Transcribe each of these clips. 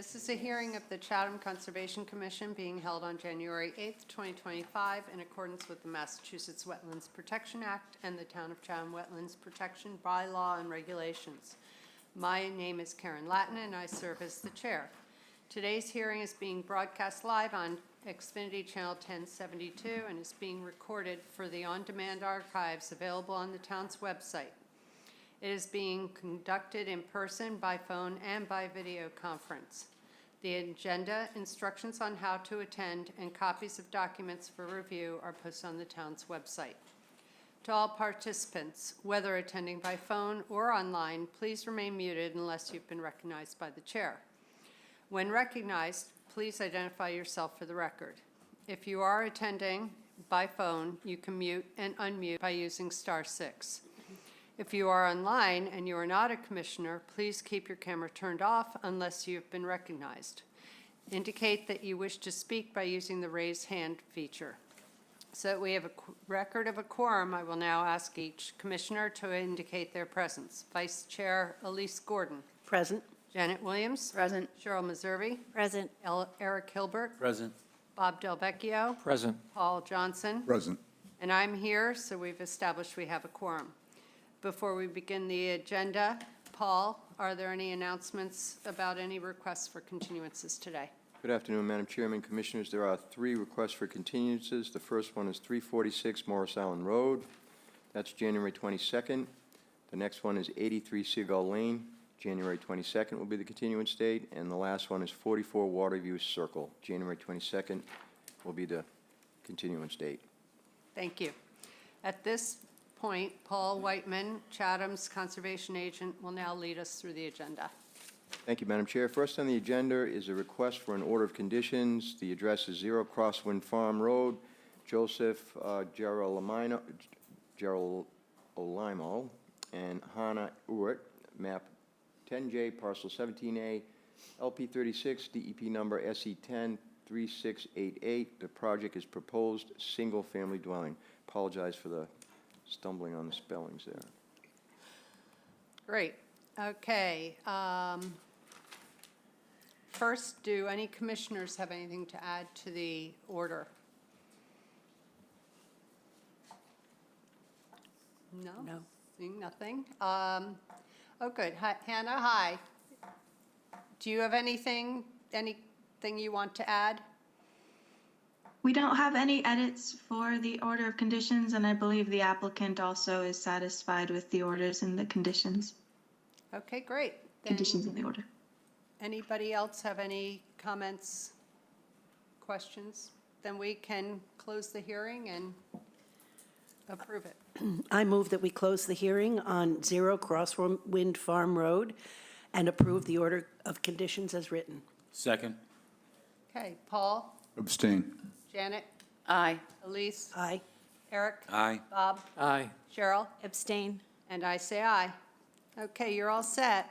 This is a hearing of the Chatham Conservation Commission being held on January 8th, 2025, in accordance with the Massachusetts Wetlands Protection Act and the Town of Chatham Wetlands Protection Bylaw and Regulations. My name is Karen Latin, and I serve as the chair. Today's hearing is being broadcast live on Xfinity Channel 1072 and is being recorded for the on-demand archives available on the town's website. It is being conducted in person, by phone, and by video conference. The agenda, instructions on how to attend, and copies of documents for review are posted on the town's website. To all participants, whether attending by phone or online, please remain muted unless you've been recognized by the chair. When recognized, please identify yourself for the record. If you are attending by phone, you can mute and unmute by using *6. If you are online and you are not a commissioner, please keep your camera turned off unless you have been recognized. Indicate that you wish to speak by using the raise hand feature. So that we have a record of a quorum, I will now ask each commissioner to indicate their presence. Vice Chair Elise Gordon. Present. Janet Williams. Present. Cheryl Meserve. Present. Eric Hilbert. Present. Bob Delvecchio. Present. Paul Johnson. Present. And I'm here, so we've established we have a quorum. Before we begin the agenda, Paul, are there any announcements about any requests for continuances today? Good afternoon, Madam Chairman, Commissioners. There are 3 requests for continuances. The first one is 346 Morris Island Road. That's January 22nd. The next one is 83 Seagull Lane. January 22nd will be the continuance date. And the last one is 44 Waterview Circle. January 22nd will be the continuance date. Thank you. At this point, Paul Whiteman, Chatham's conservation agent, will now lead us through the agenda. Thank you, Madam Chair. First on the agenda is a request for an order of conditions. The address is 0 Crosswind Farm Road, Joseph Gerolimo and Hannah Ewert, map 10J, parcel 17A, LP 36, DEP number SE10 3688. The project is proposed single-family dwelling. Apologize for the stumbling on the spellings there. Great. Okay. First, do any commissioners have anything to add to the order? No? No. Seeing nothing. Oh, good. Hi, Hannah, hi. Do you have anything you want to add? We don't have any edits for the order of conditions, and I believe the applicant also is satisfied with the orders and the conditions. Okay, great. Conditions in the order. Anybody else have any comments, questions? Then we can close the hearing and approve it. I move that we close the hearing on 0 Crosswind Farm Road and approve the order of conditions as written. Second. Okay, Paul? Abstain. Janet? Aye. Elise? Aye. Eric? Aye. Bob? Aye. Cheryl? Abstain. And I say aye. Okay, you're all set.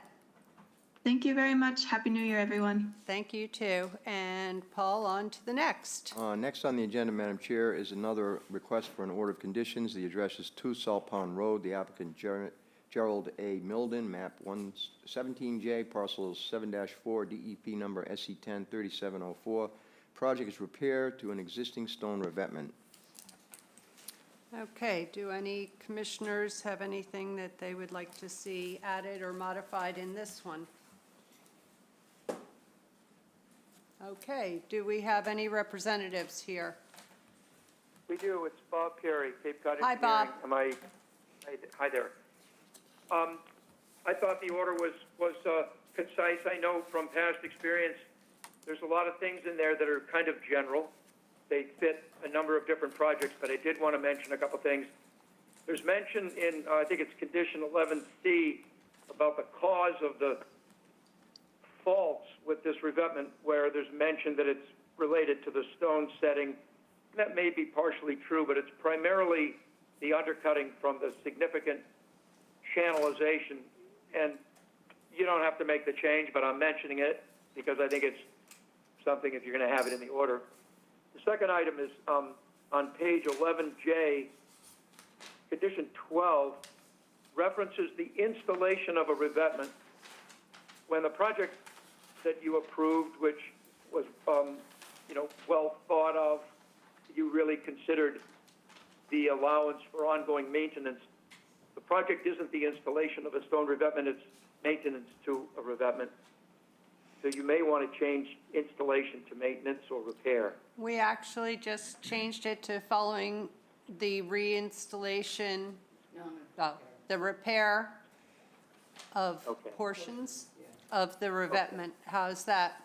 Thank you very much. Happy New Year, everyone. Thank you, too. And Paul, on to the next. Next on the agenda, Madam Chair, is another request for an order of conditions. The address is 2 Salt Pond Road. The applicant Gerald A. Milden, map 117J, parcel 7-4, DEP number SE10 3704. Project is repair to an existing stone revetment. Okay, do any commissioners have anything that they would like to see added or modified in this one? Okay, do we have any representatives here? We do. It's Bob Perry, Cape Cod Hi, Engineering. Bob. Hi there. I thought the order was concise. I know from past experience there's a lot of things in there that are kind of general. They fit a number of different projects, but I did want to mention a couple things. There's mention in, I think it's condition 11C, about the cause of the faults with this revetment, where there's mention that it's related to the stone setting. That may be partially true, but it's primarily the undercutting from the significant channelization. And you don't have to make the change, but I'm mentioning it because I think it's something if you're going to have it in the order. The second item is on page 11J, condition 12, references the installation of a revetment. When the project that you approved, which was, well thought of. You really considered the allowance for ongoing maintenance. The project isn't the installation of a stone revetment, it's maintenance to a revetment. So you may want to change installation to maintenance or repair. We actually just changed it to following the reinstallation, the repair of Okay. portions of the revetment. How's that?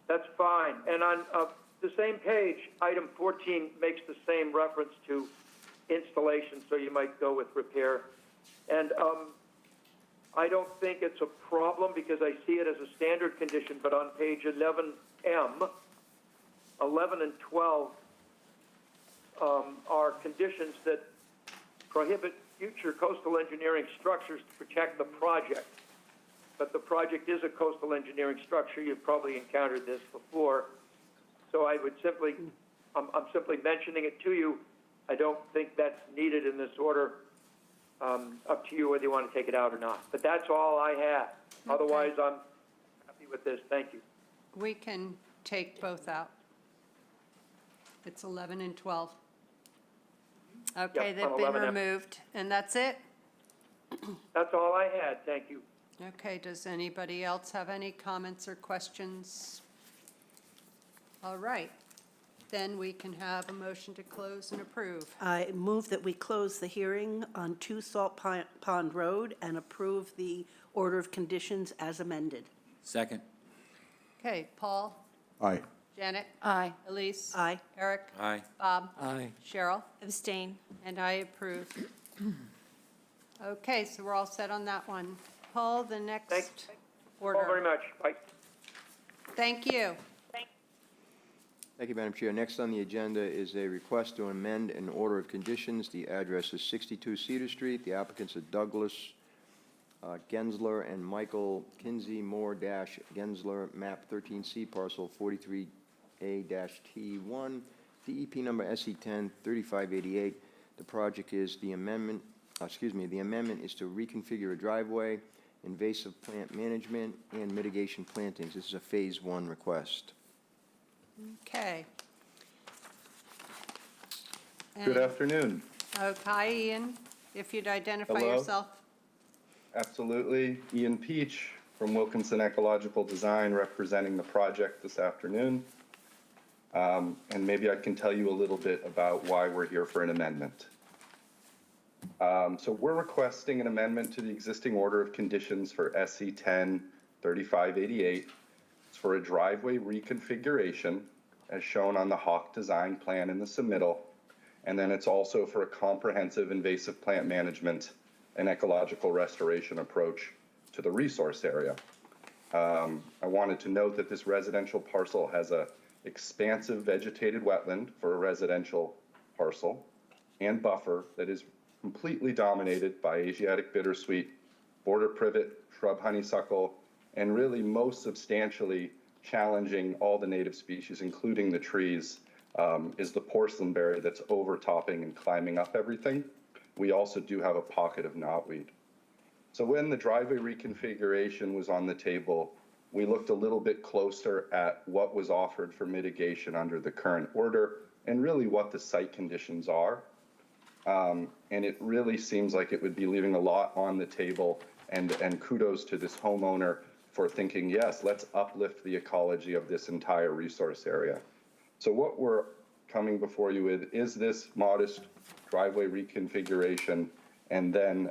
That's fine. And on the same page, item 14 makes the same reference to installation, so you might go with repair. And I don't think it's a problem because I see it as a standard condition, but on page 11M, 11 and 12 are conditions that prohibit future coastal engineering structures to protect the project. But the project is a coastal engineering structure. You've probably encountered this before. So I would simply, I'm simply mentioning it to you. I don't think that's needed in this order. Up to you whether you want to take it out or not. But that's all I have. Otherwise, I'm happy with this. Thank you. We can take both out. It's 11 and 12. Okay, Yep, they've on been 11M. removed, and that's it? That's all I had. Thank you. Okay, does anybody else have any comments or questions? All right, then we can have a motion to close and approve. I move that we close the hearing on 2 Salt Pond Road and approve the order of conditions as amended. Second. Okay, Paul? Aye. Janet? Aye. Elise? Aye. Eric? Aye. Bob? Aye. Cheryl? Abstain. And I approve. Okay, so we're all set on that one. Paul, the next Thank you order. all very much. Bye. Thank you. Thank you, Madam Chair. Next on the agenda is a request to amend an order of conditions. The address is 62 Cedar Street. The applicants are Douglas Gensler and Michael Kinsey Moore-Gensler, map 13C, parcel 43A-T1, DEP number SE10 3588. The project is the amendment, the amendment is to reconfigure a driveway, invasive plant management, and mitigation plantings. This is a Phase 1 request. Okay. Good And- afternoon. Hi, Ian. If you'd identify Hello. yourself. Absolutely. Ian Peach from Wilkinson Ecological Design representing the project this afternoon. And maybe I can tell you a little bit about why we're here for an amendment. So we're requesting an amendment to the existing order of conditions for SE 10-3588. It's for a driveway reconfiguration as shown on the Hawk design plan in the submittal. And then it's also for a comprehensive invasive plant management and ecological restoration approach to the resource area. I wanted to note that this residential parcel has a expansive vegetated wetland for a residential parcel and buffer that is completely dominated by Asiatic bittersweet, border privet, shrub honeysuckle, and really most substantially challenging all the native species, including the trees, is the porcelain berry that's overtopping and climbing up everything. We also do have a pocket of knotweed. So when the driveway reconfiguration was on the table, we looked a little bit closer at what was offered for mitigation under the current order and really what the site conditions are. And it really seems like it would be leaving a lot on the table, and kudos to this homeowner for thinking, yes, let's uplift the ecology of this entire resource area. So what we're coming before you with is this modest driveway reconfiguration, and then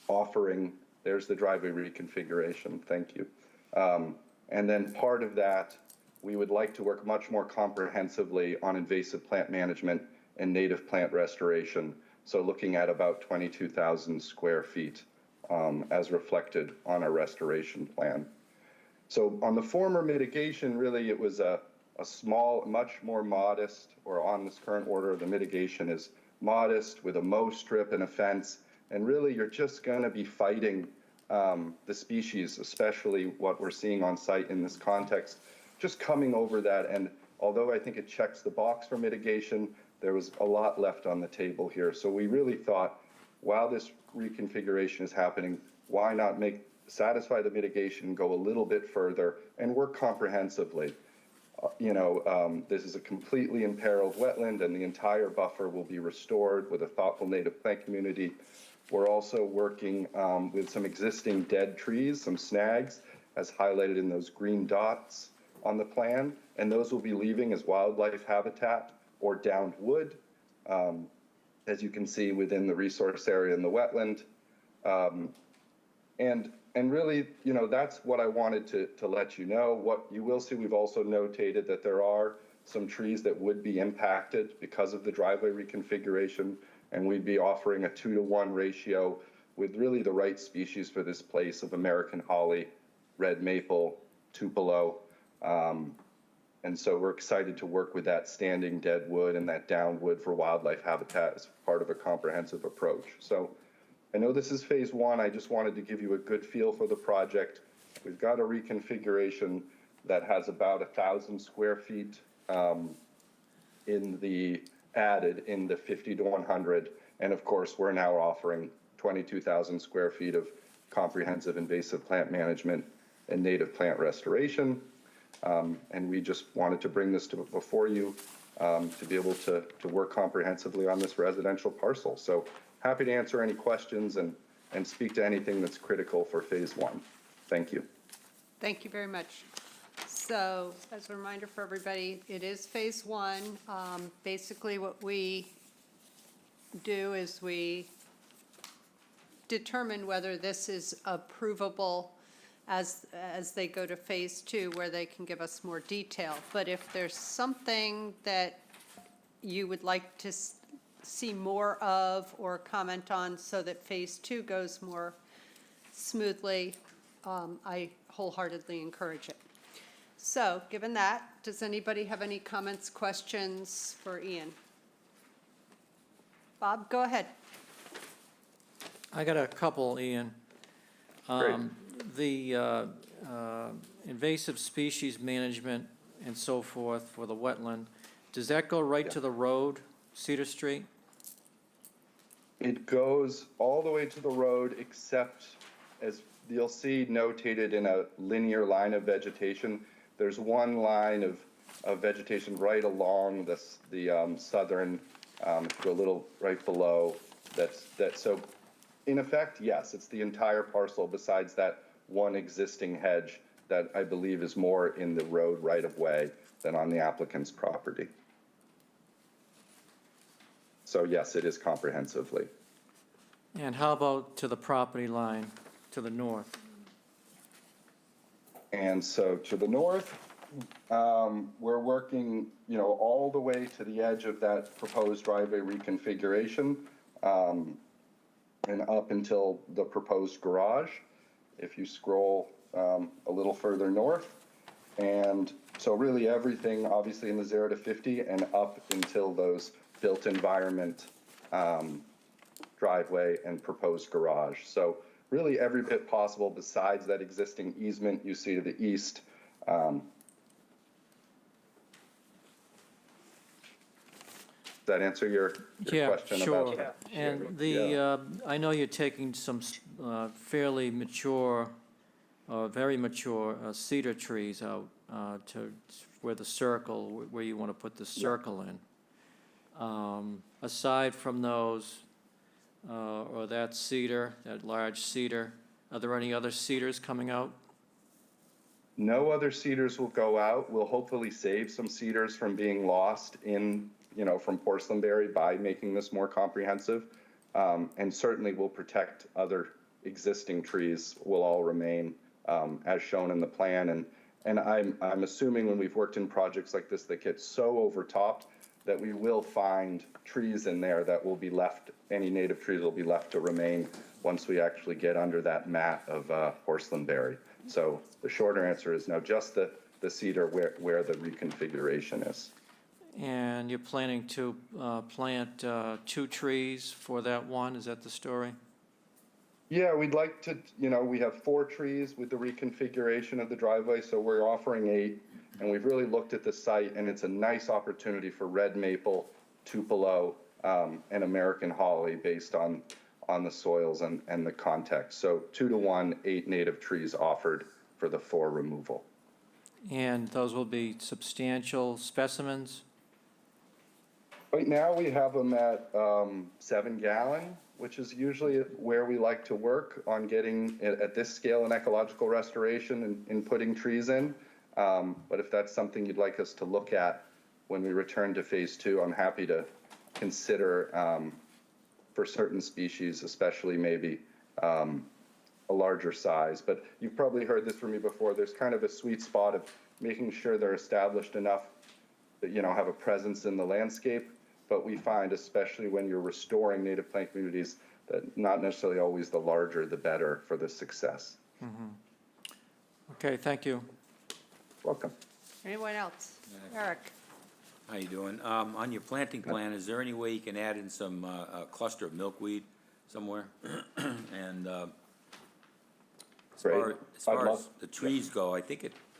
offering, there's the driveway reconfiguration, thank you. And then part of that, we would like to work much more comprehensively on invasive plant management and native plant restoration. So looking at about 22,000 square feet as reflected on our restoration plan. So on the former mitigation, really it was a small, much more modest, or on this current order, the mitigation is modest with a mow strip and a fence. And really you're just gonna be fighting the species, especially what we're seeing on site in this context, just coming over that. And although I think it checks the box for mitigation, there was a lot left on the table here. So we really thought, while this reconfiguration is happening, why not make satisfy the mitigation, go a little bit further, and work comprehensively. This is a completely imperiled wetland, and the entire buffer will be restored with a thoughtful native plant community. We're also working with some existing dead trees, some snags, as highlighted in those green dots on the plan, and those will be leaving as wildlife habitat or downed wood, as you can see within the resource area in the wetland. And really, that's what I wanted to let you know. What you will see, we've also notated that there are some trees that would be impacted because of the driveway reconfiguration, and we'd be offering a 2-to-1 ratio with really the right species for this place of American holly, red maple, tupelo. And so we're excited to work with that standing dead wood and that downed wood for wildlife habitat as part of a comprehensive approach. So I know this is phase one. I just wanted to give you a good feel for the project. We've got a reconfiguration that has about 1,000 square feet added in the 50 to 100. And of course, we're now offering 22,000 square feet of comprehensive invasive plant management and native plant restoration. And we just wanted to bring this before you to be able to work comprehensively on this residential parcel. So happy to answer any questions and speak to anything that's critical for phase one. Thank you. Thank you very much. So as a reminder for everybody, it is phase one. Basically what we do is we determine whether this is approvable as they go to phase two, where they can give us more detail. But if there's something that you would like to see more of or comment on so that phase two goes more smoothly, I wholeheartedly encourage it. So given that, does anybody have any comments, questions for Ian? Bob, go ahead. I got a couple, Ian. Great. The invasive species management and so forth for the wetland, does that go right to the road, Cedar Street? It goes all the way to the road, except as you'll see notated in a linear line of vegetation, there's one line of vegetation right along the southern, if you go a little right below, so in effect, yes, it's the entire parcel besides that one existing hedge that I believe is more in the road right of way than on the applicant's property. So yes, it is comprehensively. And how about to the property line to the north? And so to the north, we're working, all the way to the edge of that proposed driveway reconfiguration, and up until the proposed garage, if you scroll a little further north. And so really everything, obviously in the 0 to 50 and up until those built environment driveway and proposed garage. So really every bit possible besides that existing easement you see to the east. Does that answer your question sure. about? And Yeah. I know you're taking some fairly mature, very mature cedar trees out to where the circle, where you want to put the circle in. Aside from those, or that cedar, that large cedar, are there any other cedars coming out? No other cedars will go out. We'll hopefully save some cedars from being lost from porcelainberry by making this more comprehensive. And certainly we'll protect other existing trees will all remain as shown in the plan. And I'm assuming when we've worked in projects like this that get so overtopped that we will find trees in there that will be left, any native trees will be left to remain once we actually get under that mat of porcelainberry. So the shorter answer is no, just the cedar where the reconfiguration is. And you're planning to plant 2 trees for that one, is that the story? Yeah, we'd like to, we have 4 trees with the reconfiguration of the driveway, so we're offering 8, and we've really looked at the site, and it's a nice opportunity for red maple, tupelo, and American holly based on on the soils and the context. So 2-to-1, 8 native trees offered for the 4 removal. And those will be substantial specimens? Right now, we have them at 7 gallon, which is usually where we like to work on getting at this scale in ecological restoration and putting trees in. But if that's something you'd like us to look at when we return to phase 2, I'm happy to consider for certain species, especially maybe a larger size. But you've probably heard this from me before. There's kind of a sweet spot of making sure they're established enough that, have a presence in the landscape. But we find, especially when you're restoring native plant communities, that not necessarily always the larger the better for the success. Okay, thank you. Welcome. Anyone else? Eric? How you doing? On your planting plan, is there any way you can add in some a cluster of milkweed somewhere? And as Great. far, as, I'd far love- as the trees go, I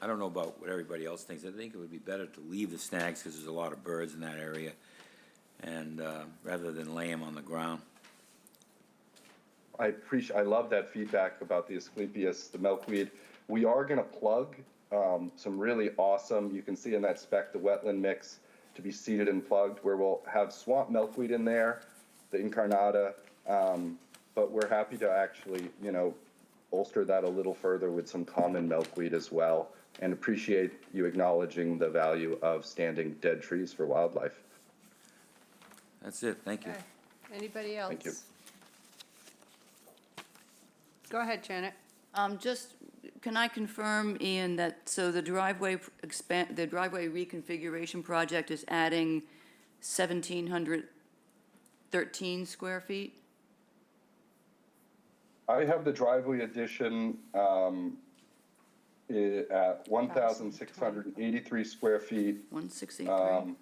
don't know about what everybody else thinks. I think it would be better to leave the snags because there's a lot of birds in that area, and rather than lay them on the ground. I love that feedback about the Asclepias, the milkweed. We are going to plug some really awesome, you can see in that spec, the wetland mix to be seeded and plugged, where we'll have swamp milkweed in there, the incarnata, but we're happy to actually, bolster that a little further with some common milkweed as well, and appreciate you acknowledging the value of standing dead trees for wildlife. That's it. Thank you. Okay. Anybody else? Thank you. Go ahead, Janet. Can I confirm, Ian, that, so the driveway reconfiguration project is adding 1,713 square feet? I have the driveway addition at 1,683 square feet. 163?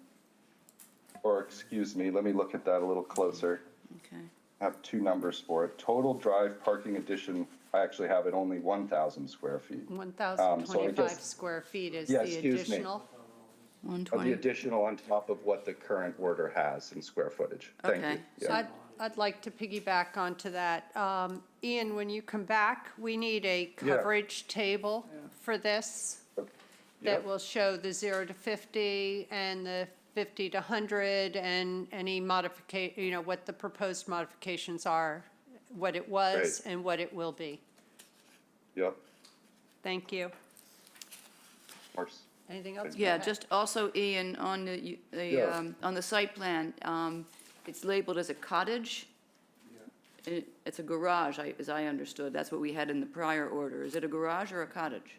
Or excuse me, let me look at that a little closer. Okay. I have 2 numbers for it. Total drive parking addition, I actually have it only 1,000 square feet. 1,025 guess- square feet is Yeah, the excuse me. additional. Of the 120? additional on top of what the current order has in square footage. Thank you. Okay. So Yeah. I'd like to piggyback onto that. Ian, when you come back, we need a Yeah. coverage table for this that Yep. will show the 0 to 50 and the 50 to 100 and any modification, what the proposed modifications are, what it was Great. and what it will be. Yep, Thank you. of course. Anything else? Yeah, Go ahead. just also, Ian, on Yeah. on the site plan, it's labeled as a cottage. It's a garage, as I understood. That's what we had in the prior order. Is it a garage or a cottage?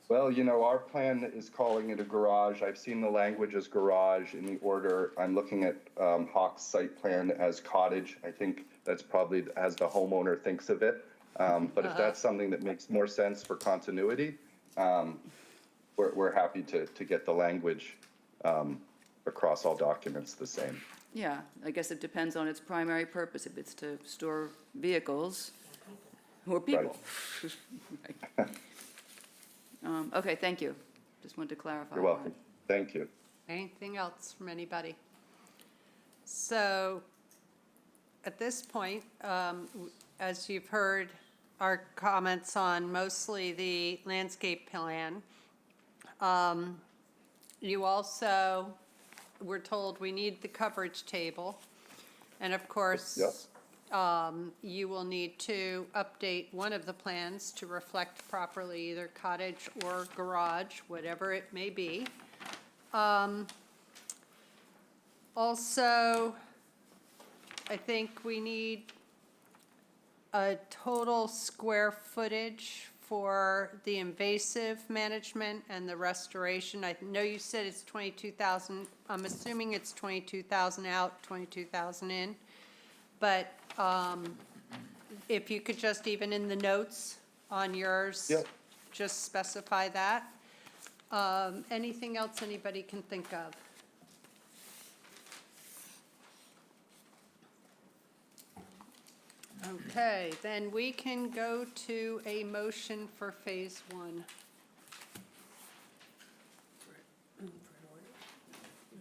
Well, our plan is calling it a garage. I've seen the language as garage in the order. I'm looking at Hawk's site plan as cottage. I think that's probably as the homeowner thinks of it. But if that's something that makes more sense for continuity, we're happy to get the language across all documents the same. Yeah, I guess it depends on its primary purpose, if it's to store vehicles or people. Right. Okay, thank you. Just wanted to clarify. You're welcome. Thank you. Anything else from anybody? So, at this point, as you've heard, our comments on mostly the landscape plan. You also were told we need the coverage table. And of course, Yes. you will need to update one of the plans to reflect properly either cottage or garage, whatever it may be. Also, I think we need a total square footage for the invasive management and the restoration. I know you said it's 22,000. I'm assuming it's 22,000 out, 22,000 in. But if you could just even in the notes on yours, Yep. just specify that. Anything else anybody can think of? Okay, then we can go to a motion for phase 1.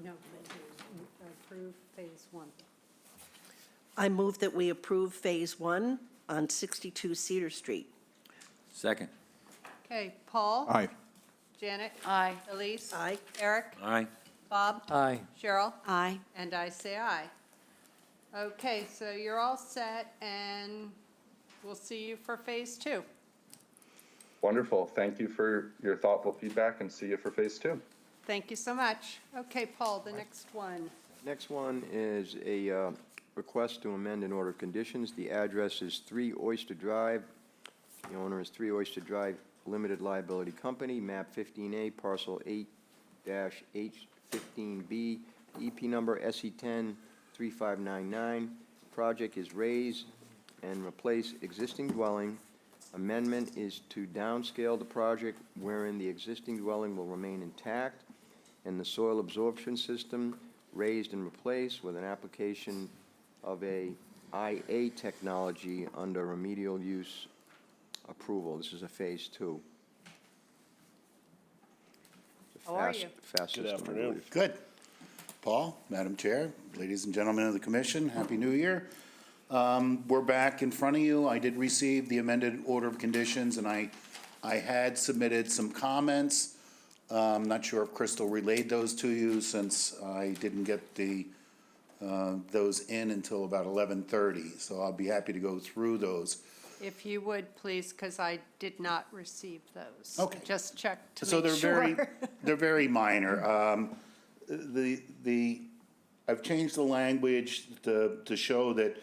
No, approve phase 1. I move that we approve Phase 1 on 62 Cedar Street. Second. Okay, Paul? Aye. Janet? Aye. Elise? Aye. Eric? Aye. Bob? Aye. Cheryl? Aye. And I say aye. Okay, so you're all set, and we'll see you for Phase 2. Wonderful. Thank you for your thoughtful feedback, and see you for phase 2. Thank you so much. Okay, Paul, the next one. Next one is a request to amend an order of conditions. The address is 3 Oyster Drive. The owner is 3 Oyster Drive Limited Liability Company, map 15A, parcel 8-H15B, EP number SE10-3599. Project is raise and replace existing dwelling. Amendment is to downscale the project wherein the existing dwelling will remain intact and the soil absorption system raised and replaced with an application of a IA technology under remedial use approval. This is a Phase 2. It's a How are fast- you? Fast Good system, I afternoon. believe. Good. Paul, Madam Chair, ladies and gentlemen of the commission, Happy New Year. We're back in front of you. I did receive the amended order of conditions, and I had submitted some comments. I'm not sure if Crystal relayed those to you, since I didn't get those in until about 11:30, so I'll be happy to go through those. If you would, please, because I did not receive those. Okay. Just check to So make sure. they're very minor. I've changed the language to show that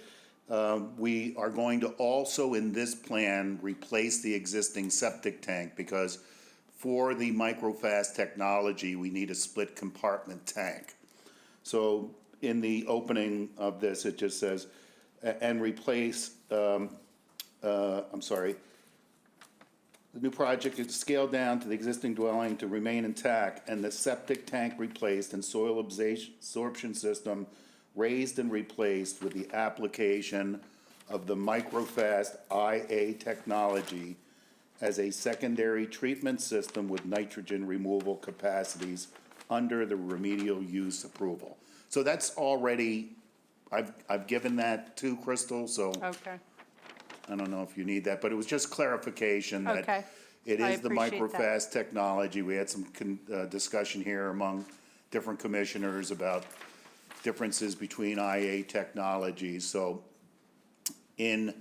we are going to also, in this plan, replace the existing septic tank, because for the microfast technology, we need a split compartment tank. So in the opening of this, it just says, and replace, I'm sorry, the new project is scaled down to the existing dwelling to remain intact, and the septic tank replaced and soil absorption system raised and replaced with the application of the microfast IA technology as a secondary treatment system with nitrogen removal capacities under the remedial use approval. So that's already, I've given that to Crystal, so Okay, I don't know if you need that, but it was just clarification that okay. it I is the appreciate that. microfast technology. We had some discussion here among different commissioners about differences between IA technologies. So in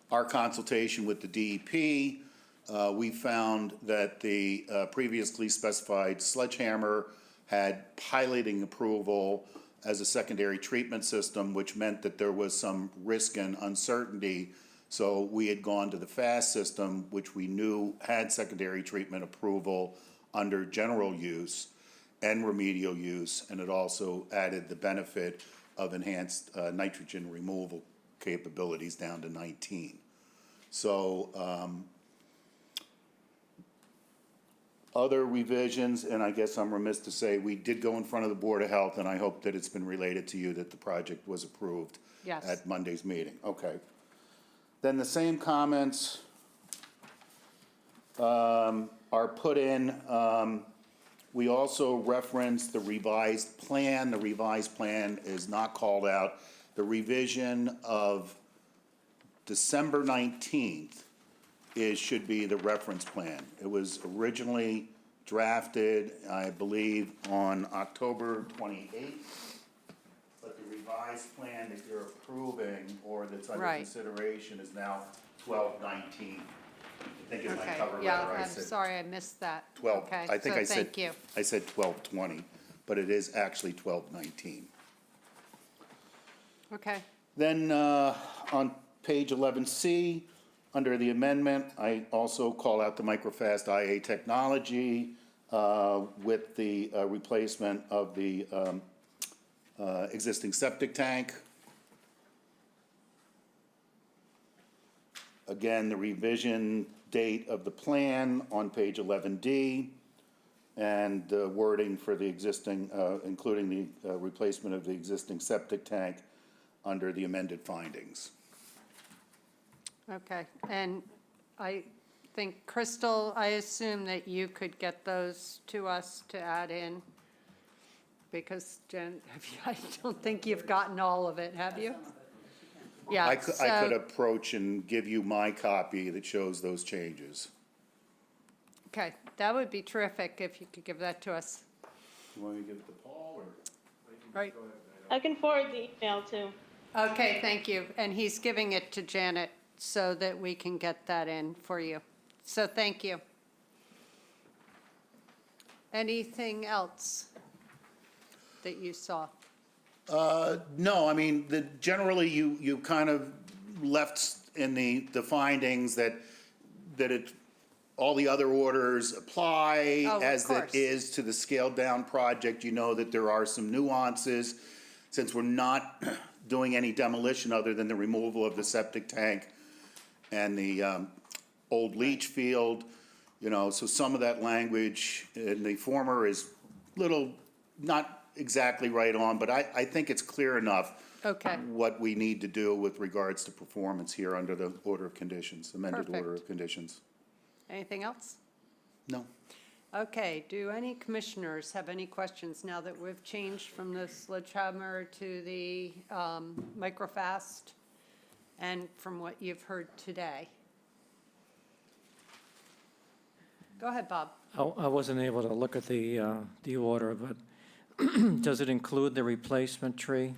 our consultation with the DEP, we found that the previously specified sledgehammer had piloting approval as a secondary treatment system, which meant that there was some risk and uncertainty. So we had gone to the FAST system, which we knew had secondary treatment approval under general use and remedial use, and it also added the benefit of enhanced nitrogen removal capabilities down to 19. So other revisions, and I guess I'm remiss to say, we did go in front of the Board of Health, and I hope that it's been related to you that the project was approved Yes. at Monday's meeting. Okay. Then the same comments are put in. We also referenced the revised plan. The revised plan is not called out. The revision of December 19th should be the reference plan. It was originally drafted, I believe, on October 28th. But the revised plan that you're approving, or that's under Right. consideration, is now 12/19. I think in my Okay, cover yeah, letter I I'm said sorry, I missed that. 12. Okay, I think so I said, thank you. I said 12/20, but it is actually 12/19. Okay, Then on page 11C, under the amendment, I also call out the microfast IA technology with the replacement of the existing septic tank. Again, the revision date of the plan on page 11D, and the wording for the existing, including the replacement of the existing septic tank under the amended findings. okay. And I think, Crystal, I assume that you could get those to us to add in? Because Jen, I don't think you've gotten all of it, have you? Yeah, I could so, approach and give you my copy that shows those changes. okay, that would be terrific if you could give that to us. You want me to give it to Paul, or? Right. I can forward the email too. Okay, thank you. And he's giving it to Janet so that we can get that in for you. So thank you. Anything else that you saw? No, I mean, generally, you kind of left in the findings that all the other orders apply Oh, of as it course. is to the scaled-down project. You know that there are some nuances, since we're not doing any demolition other than the removal of the septic tank and the old leach field, so some of that language in the former is little, not exactly right on, but I think it's clear enough Okay, what we need to do with regards to performance here under the order of conditions, amended order Perfect. of conditions. anything else? No. Okay, do any commissioners have any questions now that we've changed from the sledgehammer to the microfast and from what you've heard today? Go ahead, Bob. I wasn't able to look at the order, but does it include the replacement tree?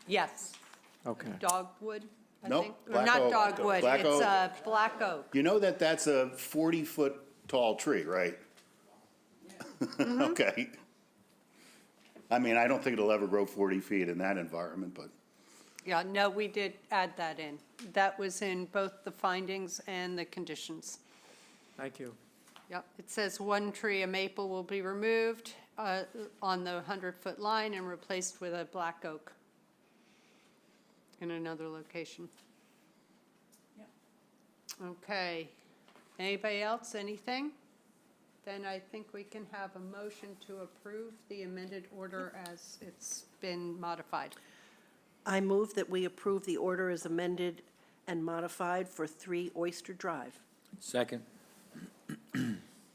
Yes, Okay. dogwood, I Nope, think? Or black not oak. dogwood, Black it's oak. black oak. You know that's a 40-foot tall tree, right? Okay. I mean, I don't think it'll ever grow 40 feet in that environment, but, Yeah, no, we did add that in. That was in both the findings and the conditions. Thank you. Yep, it says one tree, a maple, will be removed on the 100-foot line and replaced with a black oak in another location. Okay. Anybody else, anything? Then I think we can have a motion to approve the amended order as it's been modified. I move that we approve the order as amended and modified for 3 Oyster Drive. Second?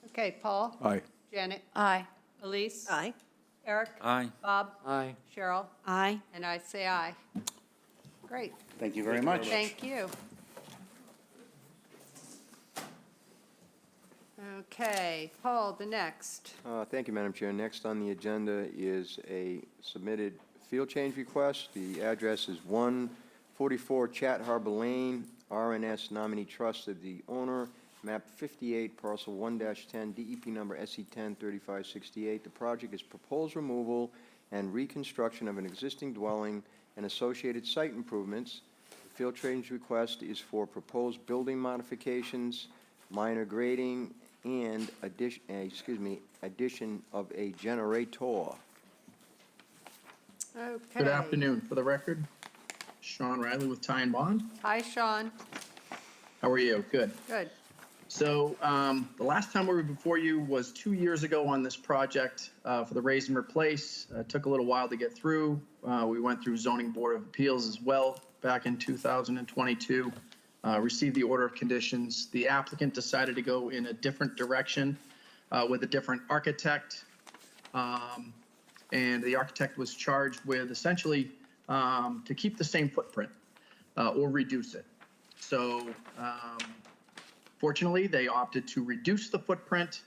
Okay, Paul? Aye. Janet? Aye. Elise? Aye. Eric? Aye. Bob? Aye. Cheryl? Aye. And I say aye. Great, thank you very much. thank you. Okay, Paul, the next. Thank you, Madam Chair. Next on the agenda is a submitted field change request. The address is 144 Chat Harbor Lane, RNS Nominee Trust of the owner, map 58, parcel 1-10, DEP number SE103568. The project is proposed removal and reconstruction of an existing dwelling and associated site improvements. The field change request is for proposed building modifications, minor grading, and addition of a generator. Okay. Good afternoon. For the record, Sean Riley with Ty and Bond. Hi, Sean. How are you? Good. Good. So the last time we were before you was 2 years ago on this project for the raise and replace. Took a little while to get through. We went through Zoning Board of Appeals as well back in 2022. Received the order of conditions. The applicant decided to go in a different direction with a different architect. And the architect was charged with essentially to keep the same footprint or reduce it. So fortunately, they opted to reduce the footprint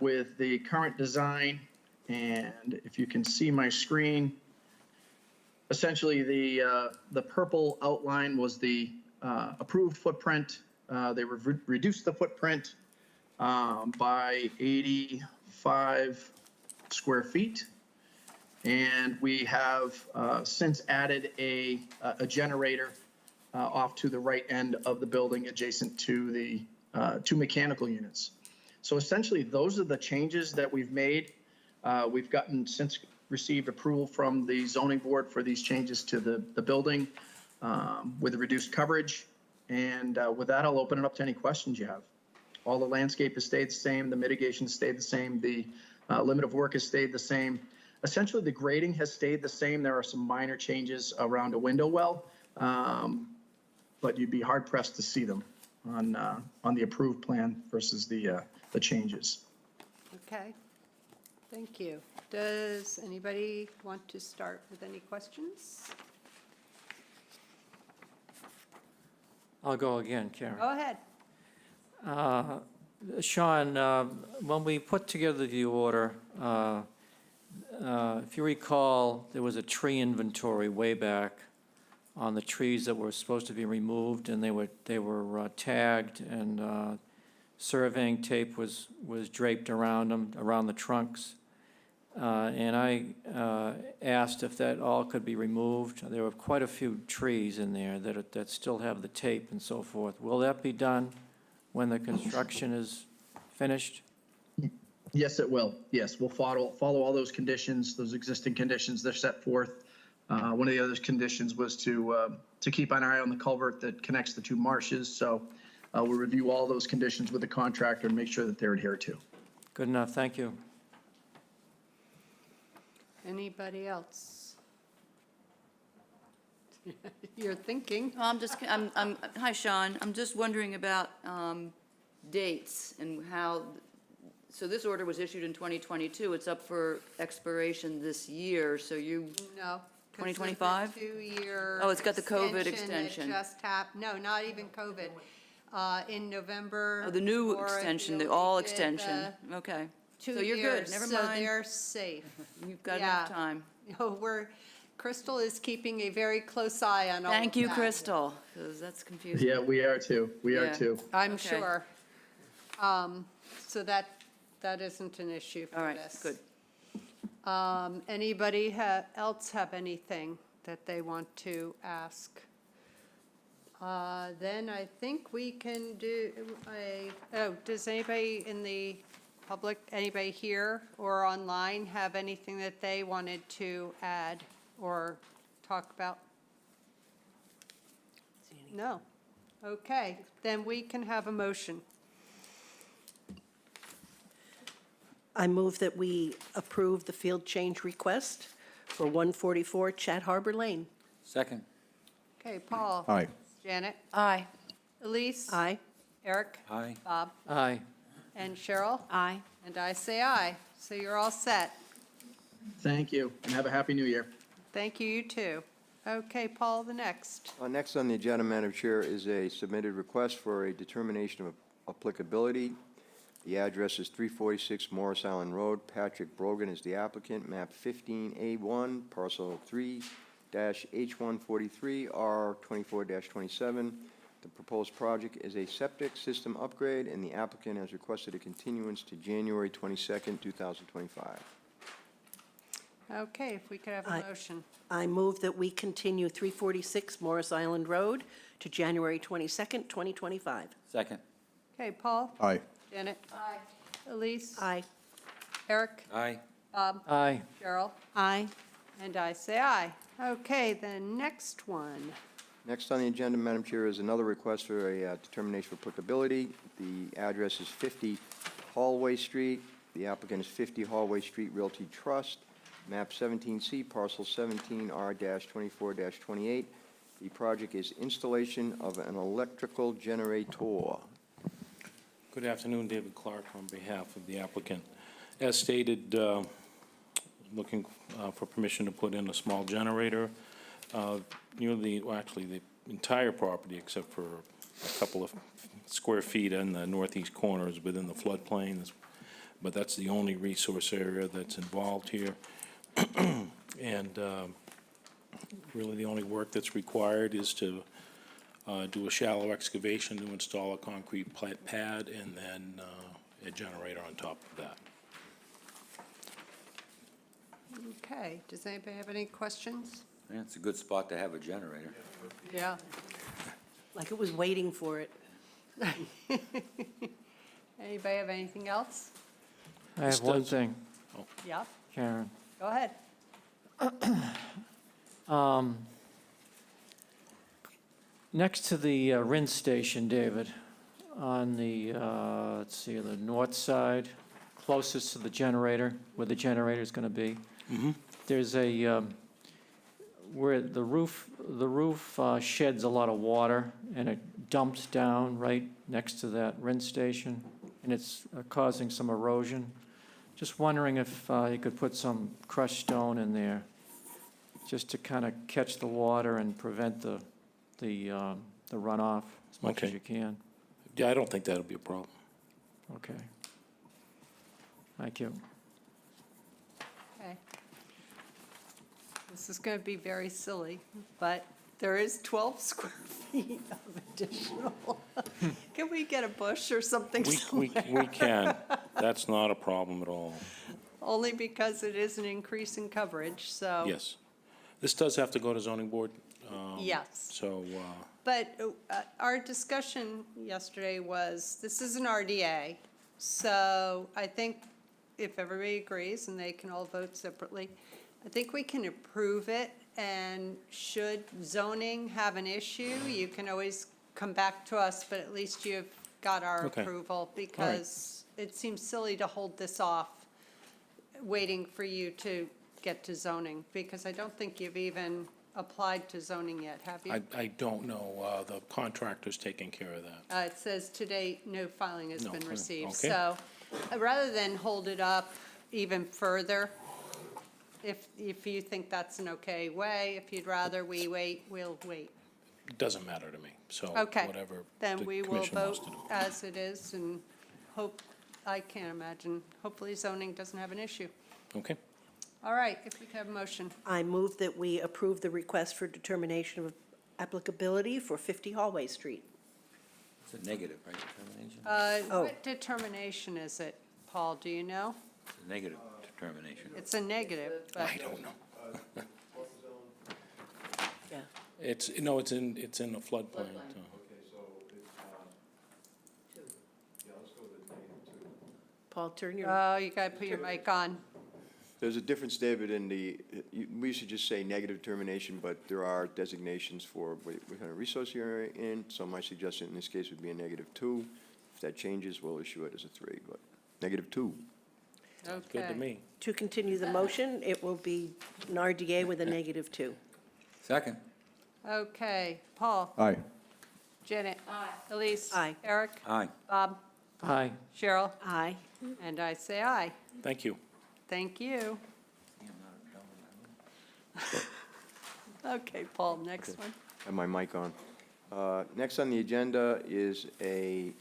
with the current design. And if you can see my screen, essentially the purple outline was the approved footprint. They reduced the footprint by 85 square feet. And we have since added a generator off to the right end of the building adjacent to the 2 mechanical units. So essentially, those are the changes that we've made. We've gotten since received approval from the zoning board for these changes to the building with the reduced coverage. And with that, I'll open it up to any questions you have. All the landscape has stayed the same. The mitigation stayed the same. The limit of work has stayed the same. Essentially, the grading has stayed the same. There are some minor changes around a window well, but you'd be hard pressed to see them on the approved plan versus the changes. Okay. Thank you. Does anybody want to start with any questions? I'll go again, Karen. Go ahead. Sean, when we put together the order, if you recall, there was a tree inventory way back on the trees that were supposed to be removed, and they were tagged, and surveying tape was draped around them, around the trunks. And I asked if that all could be removed. There were quite a few trees in there that still have the tape and so forth. Will that be done when the construction is finished? Yes, it will. Yes, we'll follow all those conditions, those existing conditions that are set forth. One of the other conditions was to keep an eye on the culvert that connects the two marshes. So we'll review all those conditions with the contractor and make sure that they're adhered to. Good enough, thank you. Anybody else? You're thinking. Well, hi, Sean. I'm just wondering about dates and how, so this order was issued in 2022. It's up for expiration this year, so you, No. 2025? 2-year. Oh, it's got the COVID extension. That just happened, no, not even COVID. In November. oh, the new or, extension, you know, the all we did, extension. Okay. 2 So you're good, years, never So mind. they're safe. You've got Yeah. enough time. Crystal is keeping a very close eye on all of Thank you, that. Crystal, because that's confusing. Yeah, we are too. We are Yeah. too. I'm Okay. sure. So that isn't an issue for All right, this. good. Anybody else have anything that they want to ask? Then I think we can do does anybody in the public, anybody here or online have anything that they wanted to add or talk about? No. Okay, then we can have a motion. I move that we approve the field change request for 144 Chat Harbor Lane. Second. Okay, Paul. Aye. Janet. Aye. Elise. Aye. Eric. Aye. Bob. Aye. And Cheryl. Aye. And I say aye. So you're all set. Thank you, and have a happy new year. Thank you, you too. Okay, Paul, the next. Next on the agenda, Madam Chair, is a submitted request for a determination of applicability. The address is 346 Morris Island Road. Patrick Brogan is the applicant, map 15A1, parcel 3-H143, R24-27. The proposed project is a septic system upgrade, and the applicant has requested a continuance to January 22nd, 2025. Okay, if we could have a Aye. motion. I move that we continue 346 Morris Island Road to January 22nd, 2025. Second. Okay, Paul. Aye. Janet. Aye. Elise. Aye. Eric. Aye. Bob. Aye. Cheryl. Aye. And I say aye. Okay, the next one. Next on the agenda, Madam Chair, is another request for a determination of applicability. The address is 50 Hallway Street. The applicant is 50 Hallway Street Realty Trust, map 17C, parcel 17R-24-28. The project is installation of an electrical generator. Good afternoon, David Clark on behalf of the applicant. As stated, looking for permission to put in a small generator. Nearly, well, actually, the entire property, except for a couple of square feet in the northeast corner, is within the floodplain, but that's the only resource area that's involved here. And really, the only work that's required is to do a shallow excavation to install a concrete pad and then a generator on top of that. Okay, does anybody have any questions? Yeah, it's a good spot to have a generator. Yeah. Like it was waiting for it. Anybody have anything else? I have one thing, Yeah, Karen. go ahead. Next to the rinse station, David, on the, let's see, the north side, closest to the generator, where the generator's gonna be. There's a, where the roof sheds a lot of water, and it dumps down right next to that rinse station, and it's causing some erosion. Just wondering if you could put some crushed stone in there, just to kind of catch the water and prevent the the runoff as much as Okay. you can. Yeah, I don't think that'll be a problem. Okay. Thank you. Okay. This is going to be very silly, but there is 12 square feet of additional. Can we get a bush or something We somewhere? can. That's not a problem at all. Only because it is an increase in coverage, so. Yes. This does have to go to zoning board. Yes. So, But our discussion yesterday was, this is an RDA, so I think if everybody agrees, and they can all vote separately, I think we can approve it, and should zoning have an issue, you can always come back to us, but at least you've got our Okay. approval, because it seems silly to hold this off, waiting for you to get to zoning, because I don't think you've even applied to zoning yet, have you? I don't know. The contractor's taking care of that. It says to date, no filing has No, been received. okay. So rather than hold it up even further, if you think that's an okay way, if you'd rather we wait, we'll wait. It doesn't matter to me, so Okay. whatever the Then we will commission wants vote to do. as it is and hope, I can't imagine, hopefully zoning doesn't have an issue. Okay. All right, if we could have a motion. I move that we approve the request for determination of applicability for 50 Hallway Street. It's a negative, right, determination? Oh. What determination is it, Paul, do you know? It's a negative determination. It's a negative, but. I don't know. Yeah. It's, no, it's in the floodplain. Paul, turn your, Oh, you gotta put your mic on. There's a difference, David, in we used to just say negative determination, but there are designations for what kind of resource you're in. So my suggestion in this case would be a -2. If that changes, we'll issue it as a 3, but -2. Sounds good to Okay. me. to continue the motion, it will be an RDA with a -2. Second. Okay, Paul. Aye. Janet. Aye. Elise. Aye. Eric. Aye. Bob. Aye. Cheryl. Aye. And I say aye. Thank you. Thank you. Okay, Paul, next one. Have my mic on. Next on the agenda is a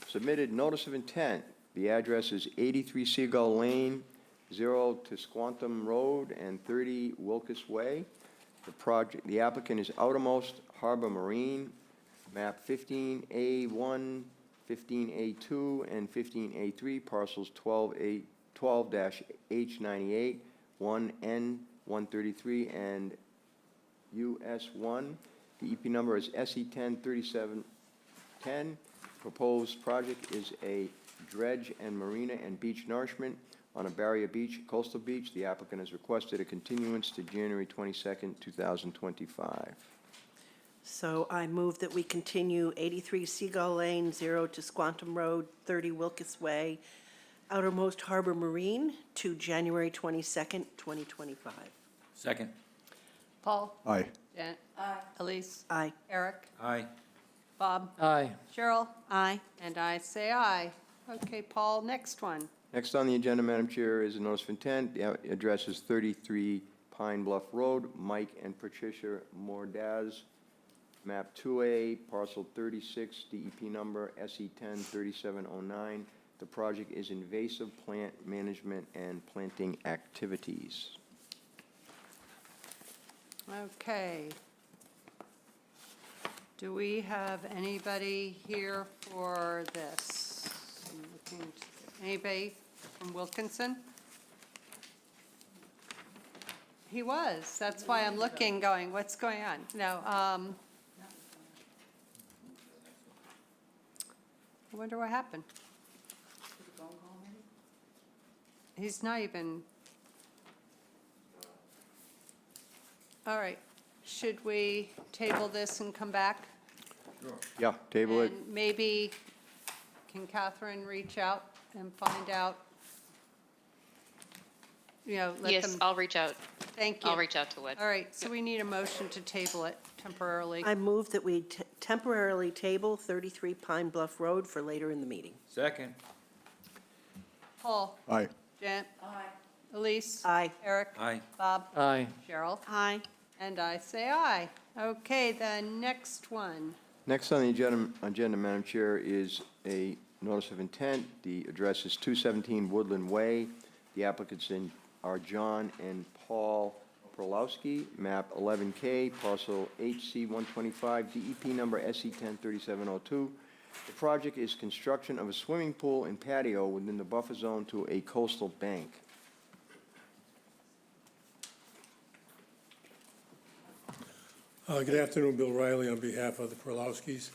submitted notice of intent. The address is 83 Seagull Lane, 0 Tisquantum Road, and 30 Wilkes Way. The applicant is Outermost Harbor Marine, map 15A1, 15A2, and 15A3, parcels 12-H98, 1N133, and US1. The EP number is SE103710. Proposed project is a dredge and marina and beach nourishment on a barrier beach, coastal beach. The applicant has requested a continuance to January 22nd, 2025. So I move that we continue 83 Seagull Lane, 0 Tisquantum Road, 30 Wilkes Way, Outermost Harbor Marine, to January 22nd, 2025. Second. Paul. Aye. Janet. Aye. Elise. Aye. Eric. Aye. Bob. Aye. Cheryl. Aye. And I say aye. Okay, Paul, next one. Next on the agenda, Madam Chair, is a notice of intent. The address is 33 Pine Bluff Road, Mike and Patricia Mordaz, map 2A, parcel 36, DEP number SE103709. The project is invasive plant management and planting activities. Okay. Do we have anybody here for this? I'm looking to- Anybody from Wilkinson? He was, that's why I'm looking, going, what's going on? No, I wonder what happened. He's not even. All right, should we table this and come back? Yeah, table it. And maybe, can Catherine reach out and find out? You know, let them. Yes, I'll reach out. Thank you. I'll reach out to Wood. All right, so we need a motion to table it temporarily. I move that we temporarily table 33 Pine Bluff Road for later in the meeting. Second. Paul. Aye. Jen. Aye. Elise. Aye. Eric. Aye. Bob. Aye. Cheryl. Aye. And I say aye. Okay, the next one. Next on the agenda, Madam Chair, is a notice of intent. The address is 217 Woodland Way. The applicants are John and Paul Perlowski, map 11K, parcel HC 125, DEP number SE 103702. The project is construction of a swimming pool and patio within the buffer zone to a coastal bank. Good afternoon, Bill Riley on behalf of the Perlowskis.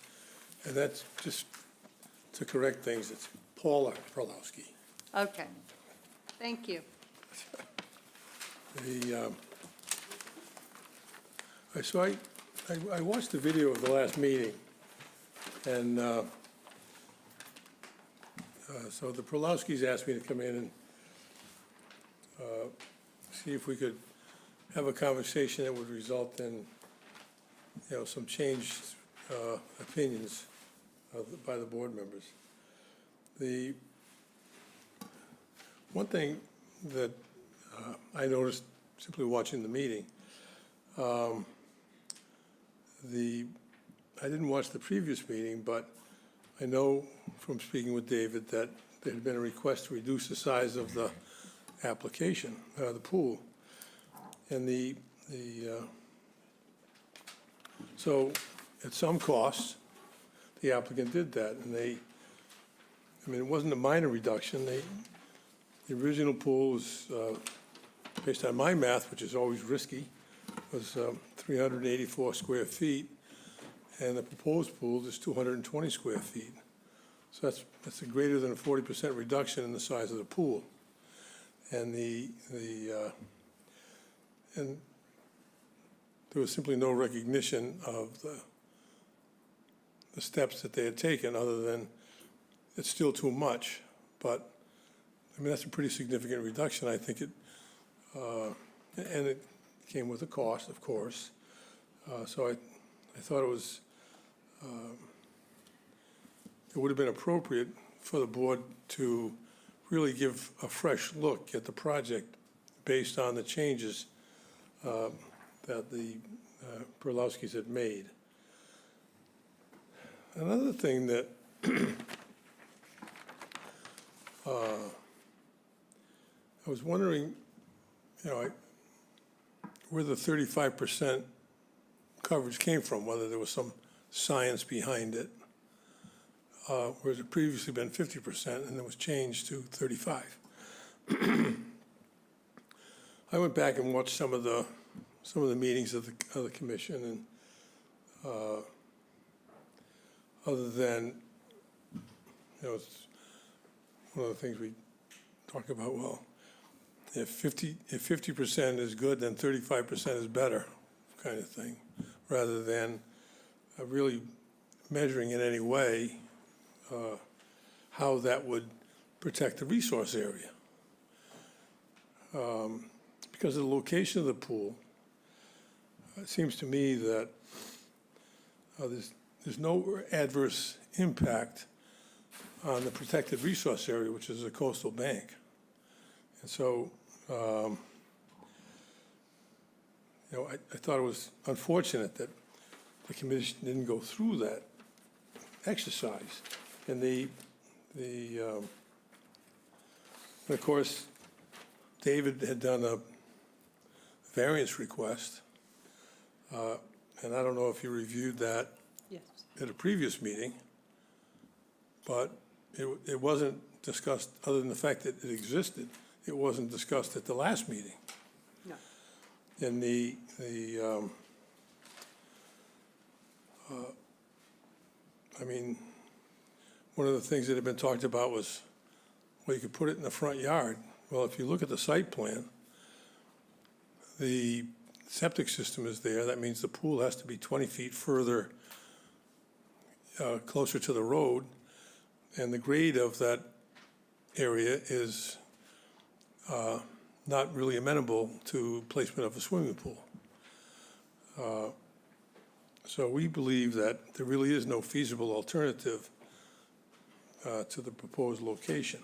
And that's just to correct things, it's Paula Perlowski. Okay. Thank you. I watched the video of the last meeting, and so the Perlowskis asked me to come in and see if we could have a conversation that would result in, some changed opinions by the board members. The one thing that I noticed simply watching the meeting, I didn't watch the previous meeting, but I know from speaking with David that there had been a request to reduce the size of the application, the pool. And so at some cost, the applicant did that, and it wasn't a minor reduction. The original pool was, based on my math, which is always risky, was 384 square feet, and the proposed pool is 220 square feet. So that's a greater than a 40% reduction in the size of the pool. And and there was simply no recognition of the steps that they had taken, other than it's still too much. But that's a pretty significant reduction. I think and it came with a cost, of course. So I thought it would have been appropriate for the board to really give a fresh look at the project based on the changes that the Perlowskis had made. Another thing that I was wondering, where the 35% coverage came from, whether there was some science behind it, whereas it previously been 50% and it was changed to 35. I went back and watched some of the meetings of the commission, and other than, it's one of the things we talk about, well, if 50% is good, then 35% is better, kind of thing, rather than really measuring in any way how that would protect the resource area. Because of the location of the pool, it seems to me that there's no adverse impact on the protected resource area, which is a coastal bank. And so, I thought it was unfortunate that the commission didn't go through that exercise. And and of course, David had done a variance request, and I don't know if you reviewed that Yes. at a previous meeting, but it wasn't discussed, other than the fact that it existed, it wasn't discussed at the last meeting. No. And one of the things that had been talked about was, well, you could put it in the front yard. Well, if you look at the site plan, the septic system is there. That means the pool has to be 20 feet further, closer to the road. And the grade of that area is not really amenable to placement of a swimming pool. So we believe that there really is no feasible alternative to the proposed location.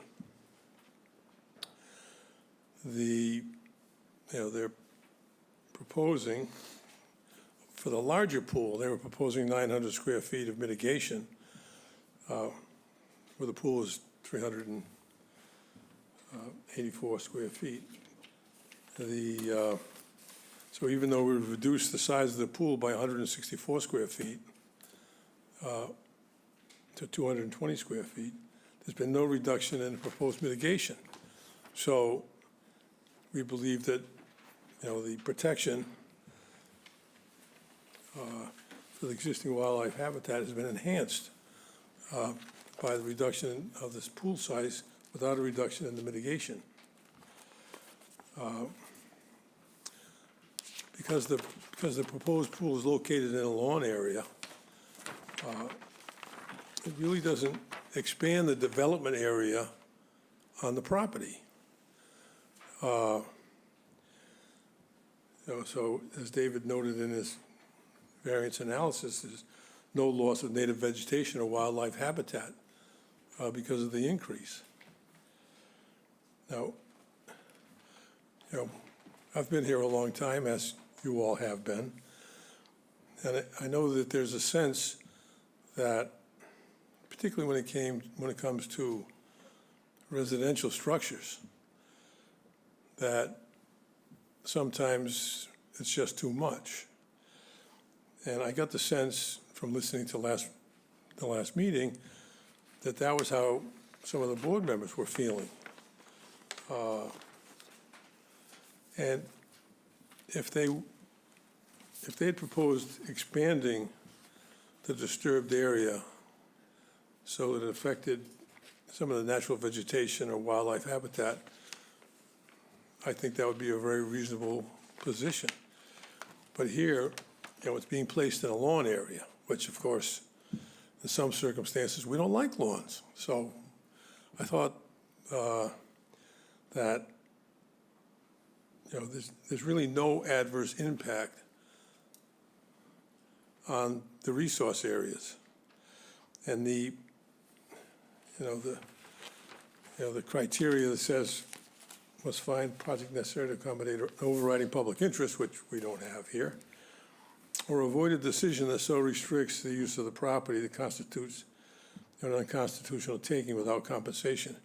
They're proposing for the larger pool, they were proposing 900 square feet of mitigation, where the pool is 384 square feet. So even though we've reduced the size of the pool by 164 square feet to 220 square feet, there's been no reduction in the proposed mitigation. So we believe that, the protection for the existing wildlife habitat has been enhanced by the reduction of this pool size without a reduction in the mitigation. Because the proposed pool is located in a lawn area, it really doesn't expand the development area on the property. So as David noted in his variance analysis, there's no loss of native vegetation or wildlife habitat because of the increase. Now, I've been here a long time, as you all have been, and I know that there's a sense that, particularly when it comes to residential structures, that sometimes it's just too much. And I got the sense from listening to the last meeting that that was how some of the board members were feeling. And if they had proposed expanding the disturbed area so that it affected some of the natural vegetation or wildlife habitat, I think that would be a very reasonable position. But here, it's being placed in a lawn area, which of course, in some circumstances, we don't like lawns. So I thought that, there's really no adverse impact on the resource areas. And the criteria that says must find project necessary to accommodate an overriding public interest, which we don't have here, or avoid a decision that so restricts the use of the property that constitutes an unconstitutional taking without compensation.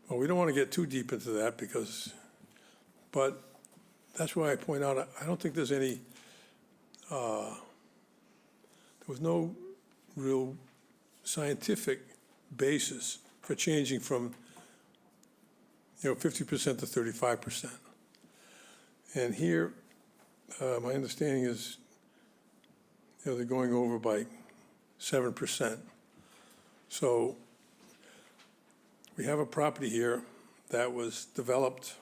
Well, we don't want to get too deep into that but that's why I point out, I don't think there's any, there was no real scientific basis for changing from 50% to 35%. And here, my understanding is, they're going over by 7%. So we have a property here that was developed,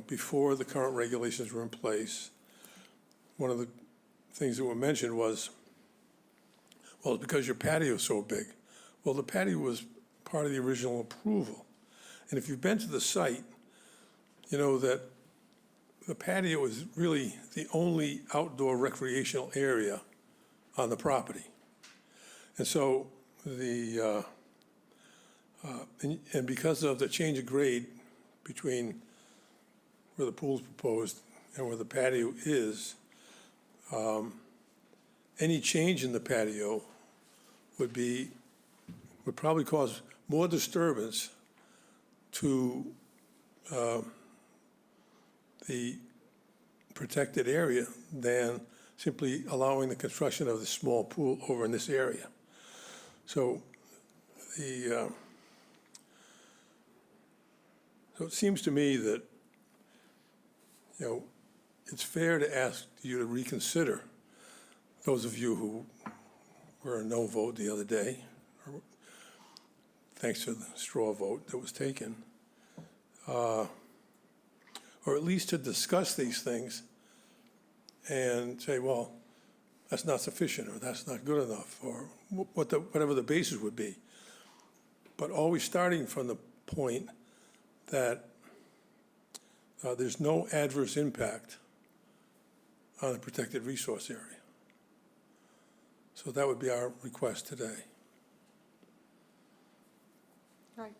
before the current regulations were in place. One of the things that were mentioned was, well, it's because your patio is so big. Well, the patio was part of the original approval. And if you've been to the site, you know that the patio is really the only outdoor recreational area on the property. And so and because of the change of grade between where the pool's proposed and where the patio is, any change in the patio would probably cause more disturbance to the protected area than simply allowing the construction of the small pool over in this area. So so it seems to me that, it's fair to ask you to reconsider, those of you who were a no vote the other day, thanks to the straw vote that was taken, or at least to discuss these things and say, well, that's not sufficient, or that's not good enough, or whatever the basis would be. But always starting from the point that there's no adverse impact on a protected resource area. So that would be our request today. All right.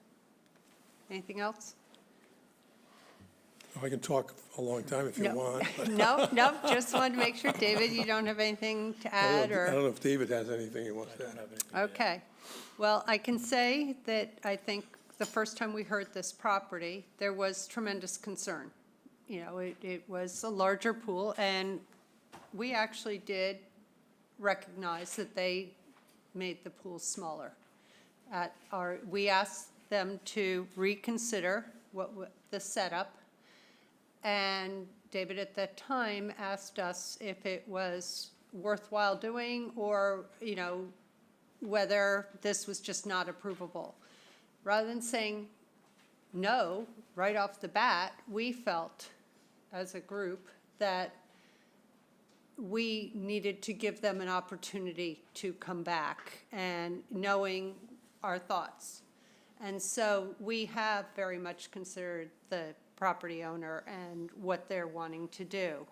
Anything else? I can talk a long time if you No. want. but No, just wanted to make sure. David, you don't have anything to add, I or? don't know if David has anything he wants to add. Okay. Well, I can say that I think the first time we heard this property, there was tremendous concern. You know, it was a larger pool, and we actually did recognize that they made the pool smaller. We asked them to reconsider the setup, and David at that time asked us if it was worthwhile doing, or, you know, whether this was just not approvable. Rather than saying no right off the bat, we felt as a group that we needed to give them an opportunity to come back and knowing our thoughts. And so we have very much considered the property owner and what they're wanting to do.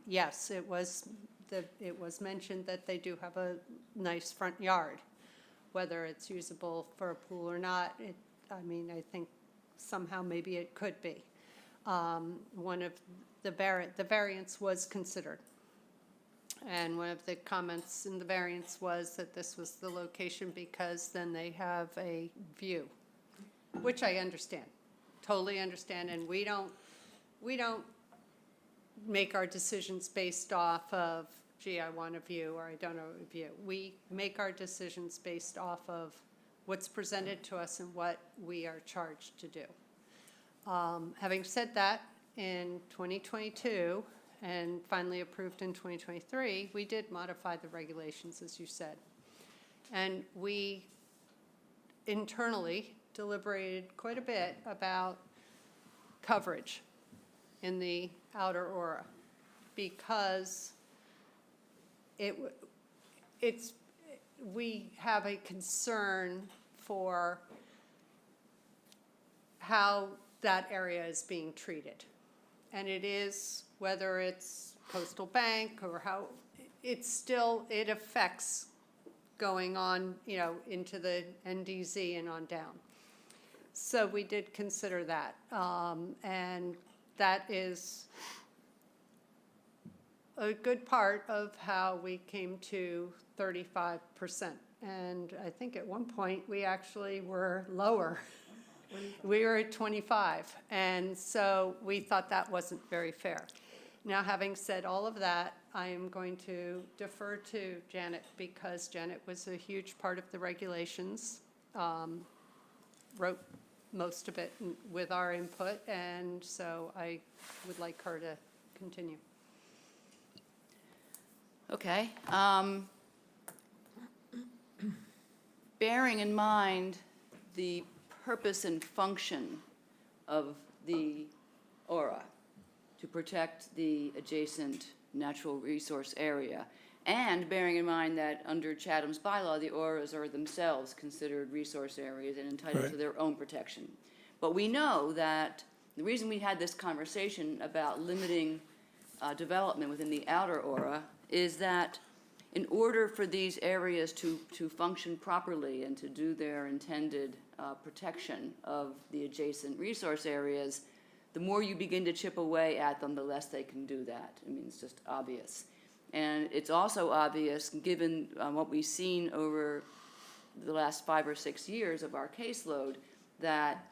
Yes, it was mentioned that they do have a nice front yard. Whether it's usable for a pool or not, I think somehow maybe it could be. One of the variance was considered. And one of the comments in the variance was that this was the location because then they have a view, which I understand, totally understand. And we don't make our decisions based off of, gee, I want a view, or I don't know a view. We make our decisions based off of what's presented to us and what we are charged to do. Having said that, in 2022, and finally approved in 2023, we did modify the regulations, as you said. And we internally deliberated quite a bit about coverage in the outer aura, because we have a concern for how that area is being treated. And it is, whether it's Coastal Bank or how, it affects going on, into the NDZ and on down. So we did consider that. And that is a good part of how we came to 35%. And I think at one point, we actually were lower. We were at 25, and so we thought that wasn't very fair. Now, having said all of that, I am going to defer to Janet, because Janet was a huge part of the regulations, wrote most of it with our input, and so I would like her to continue. Okay. Bearing in mind the purpose and function of the aura, to protect the adjacent natural resource area, and bearing in mind that under Chatham's bylaw, the auras are themselves considered resource areas and entitled to their own protection. But we know that the reason we had this conversation about limiting development within the outer aura is that in order for these areas to function properly and to do their intended protection of the adjacent resource areas, the more you begin to chip away at them, the less they can do that. I mean, it's just obvious. And it's also obvious, given what we've seen over the last 5 or 6 years of our caseload, that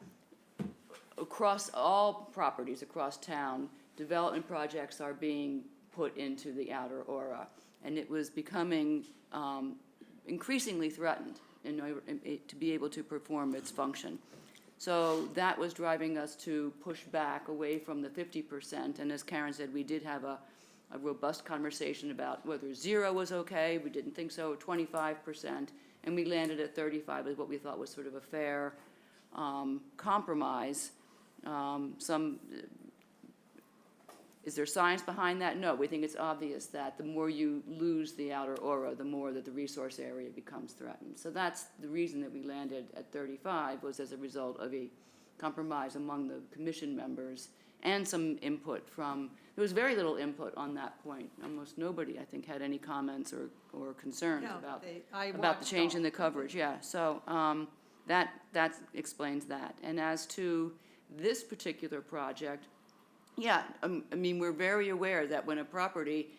across all properties across town, development projects are being put into the outer aura. And it was becoming increasingly threatened in order to be able to perform its function. So that was driving us to push back away from the 50%. And as Karen said, we did have a robust conversation about whether 0 was okay. We didn't think so, 25%. And we landed at 35 as what we thought was sort of a fair compromise. Is there science behind that? No, we think it's obvious that the more you lose the outer aura, the more that the resource area becomes threatened. So that's the reason that we landed at 35, was as a result of a compromise among the commission members and some input from, there was very little input on that point. Almost nobody, I think, had any comments or concerns about the change in the coverage. Yeah, so that explains that. And as to this particular project, Yeah, I mean, we're very aware that when a property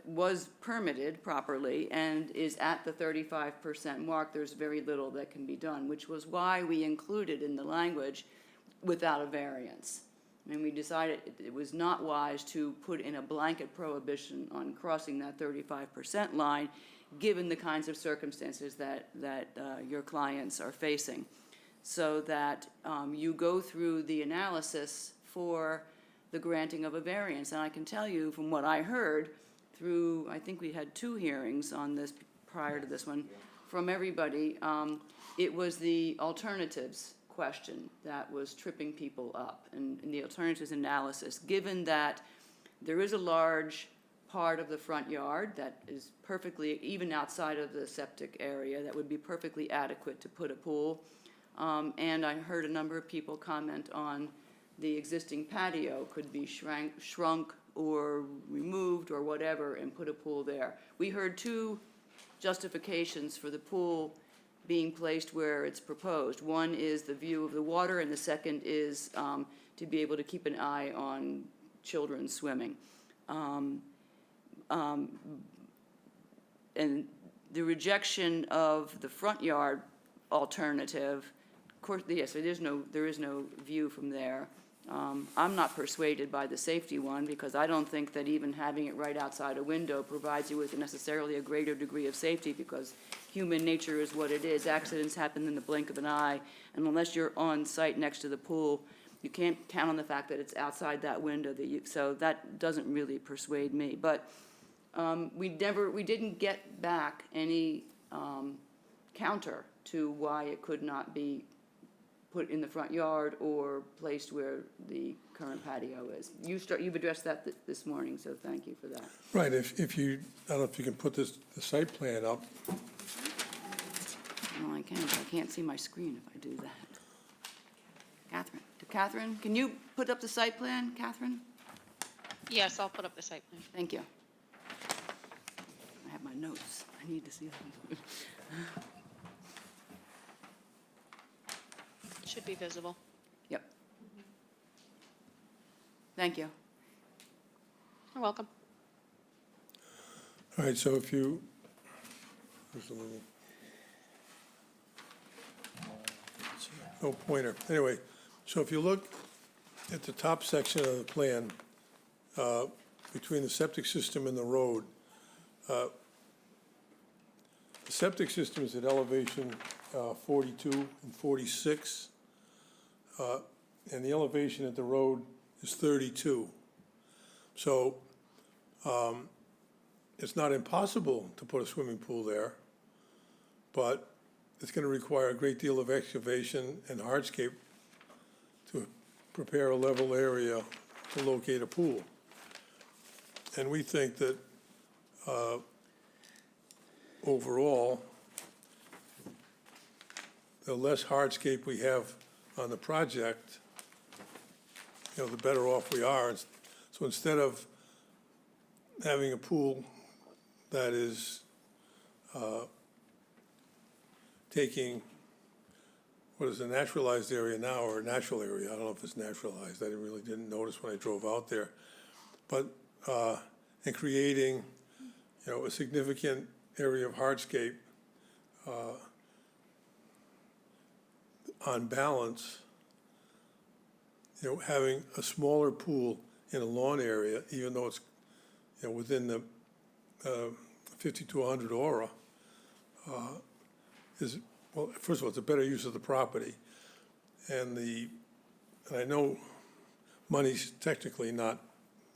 was permitted properly and is at the 35% mark, there's very little that can be done, which was why we included in the language without a variance. And we decided it was not wise to put in a blanket prohibition on crossing that 35% line, given the kinds of circumstances that your clients are facing. So that you go through the analysis for the granting of a variance. And I can tell you from what I heard through, I think we had 2 hearings on this prior to this one, from everybody, it was the alternatives question that was tripping people up, and the alternatives analysis, given that there is a large part of the front yard that is perfectly, even outside of the septic area, that would be perfectly adequate to put a pool. And I heard a number of people comment on the existing patio could be shrunk or removed or whatever and put a pool there. We heard 2 justifications for the pool being placed where it's proposed. One is the view of the water, and the second is to be able to keep an eye on children swimming. And the rejection of the front yard alternative, of course, yes, there is no view from there. I'm not persuaded by the safety one, because I don't think that even having it right outside a window provides you with necessarily a greater degree of safety, because human nature is what it is. Accidents happen in the blink of an eye, and unless you're on site next to the pool, you can't count on the fact that it's outside that window. So that doesn't really persuade me. But we didn't get back any counter to why it could not be put in the front yard or placed where the current patio is. You've addressed that this morning, so thank you for that. Right, if you, I don't know if you can put the site plan up. No, I can't. I can't see my screen if I do that. Catherine, can you put up the site plan, Catherine? Yes, I'll put up the site plan. Thank you. I have my notes. I need to see them. Should be visible. Yep. Thank you. You're welcome. All right, so if you, there's a little, no pointer. Anyway, so if you look at the top section of the plan, between the septic system and the road, the septic system is at elevation 42 and 46, and the elevation at the road is 32. So it's not impossible to put a swimming pool there, but it's going to require a great deal of excavation and hardscape to prepare a level area to locate a pool. And we think that overall, the less hardscape we have on the project, the better off we are. So instead of having a pool that is taking what is a naturalized area now, or a natural area, I don't know if it's naturalized, I really didn't notice when I drove out there, but, and creating, a significant area of hardscape, on balance, having a smaller pool in a lawn area, even though it's, within the 50 to 100 aura, is, well, first of all, it's a better use of the property. And I know money's technically not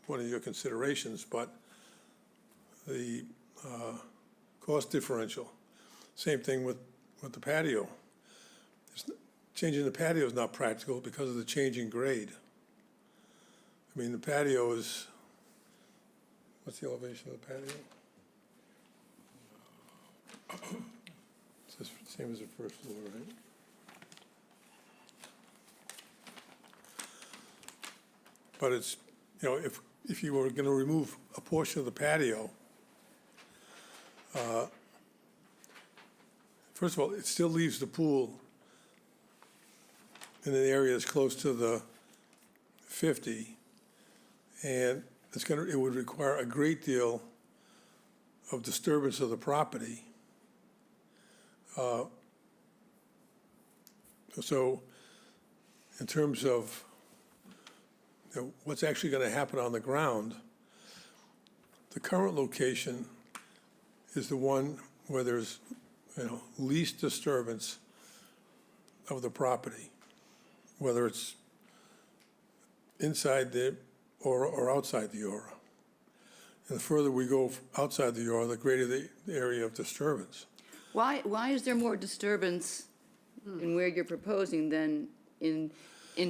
one of your considerations, but the cost differential, same thing with the patio. Changing the patio is not practical because of the changing grade. I mean, the patio is, what's the elevation of the patio? It's the same as the first floor, right? But it's, if you were going to remove a portion of the patio, first of all, it still leaves the pool in an area that's close to the 50, And it would require a great deal of disturbance of the property. So in terms of, what's actually going to happen on the ground, the current location is the one where there's, least disturbance of the property, whether it's inside or outside the aura. And the further we go outside the aura, the greater the area of disturbance. Why is there more disturbance in where you're proposing than in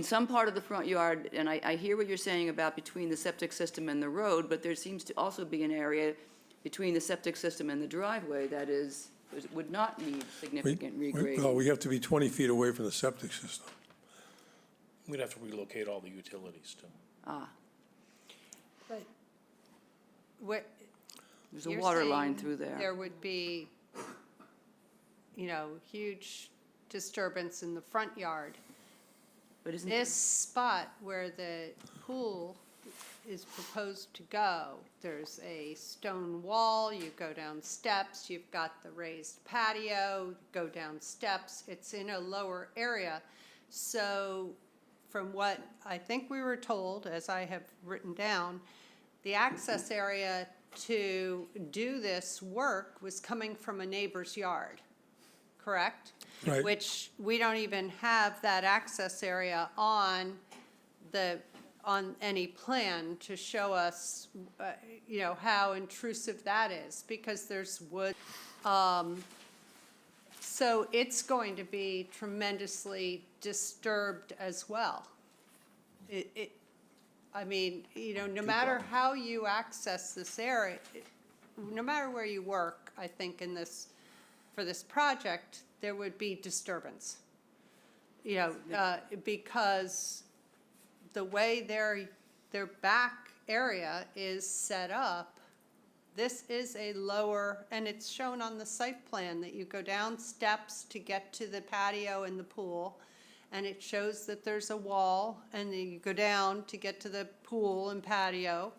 some part of the front yard? And I hear what you're saying about between the septic system and the road, but there seems to also be an area between the septic system and the driveway that would not need significant regrading. Well, we have to be 20 feet away from the septic system. We'd have to relocate all the utilities too. But what? There's a you're water line saying through there. There would be, huge disturbance in the front yard. But isn't This spot where the pool is proposed to go, there's a stone wall, you go down steps, you've got the raised patio, go down steps, it's in a lower area. So from what I think we were told, as I have written down, the access area to do this work was coming from a neighbor's yard, correct? Right. Which we don't even have that access area on any plan to show us, how intrusive that is, because there's wood. So it's going to be tremendously disturbed as well. No matter how you access this area, no matter where you work, I think for this project, there would be disturbance. Because the way their back area is set up, this is a lower, and it's shown on the site plan that you go down steps to get to the patio and the pool, and it shows that there's a wall, and then you go down to get to the pool and patio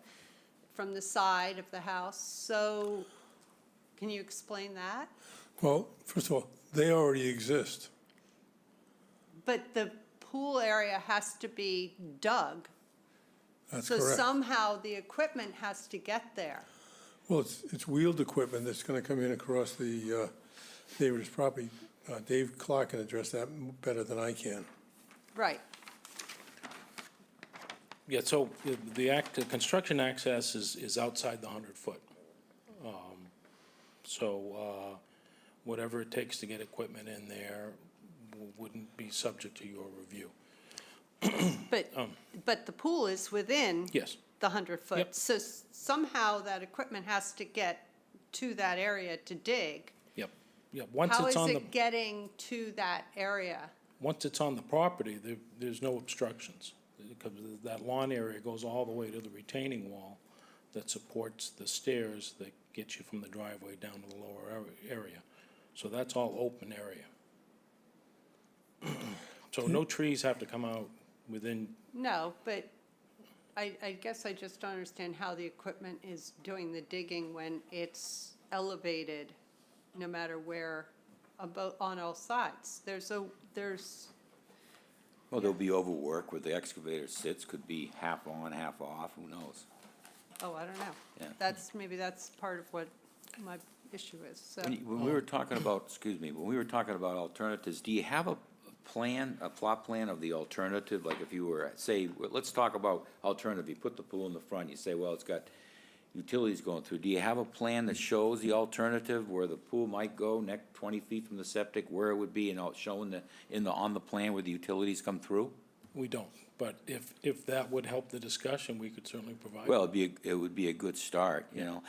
from the side of the house. So can you explain that? Well, first of all, they already exist. But the pool area has to be dug. That's So correct. somehow the equipment has to get there. Well, it's wheeled equipment that's going to come in across the neighbor's property. Dave Clark can address that better than I can. Right. Yeah, so the construction access is outside the 100-foot. So whatever it takes to get equipment in there wouldn't be subject to your review. But the pool is within Yes. the 100-foot. Yep. So somehow that equipment has to get to that area to dig. Yep. Once How it's is on the it getting to that area? once it's on the property, there's no obstructions, because that lawn area goes all the way to the retaining wall that supports the stairs that get you from the driveway down to the lower area. So that's all open area. So no trees have to come out within, No, but I guess I just don't understand how the equipment is doing the digging when it's elevated, no matter where, on all sides. Well, there'll be overwork where the excavator sits, could be half on, half off, who knows? Oh, I don't know. Yeah. Maybe that's part of what my issue is, so. When we were talking about, when we were talking about alternatives, do you have a plot plan of the alternative? Like if you were, say, let's talk about alternative, you put the pool in the front, you say, well, it's got utilities going through. Do you have a plan that shows the alternative where the pool might go 20 feet from the septic, where it would be, and showing on the plan where the utilities come through? we don't. But if that would help the discussion, we could certainly provide. Well, it would be a good start, you know.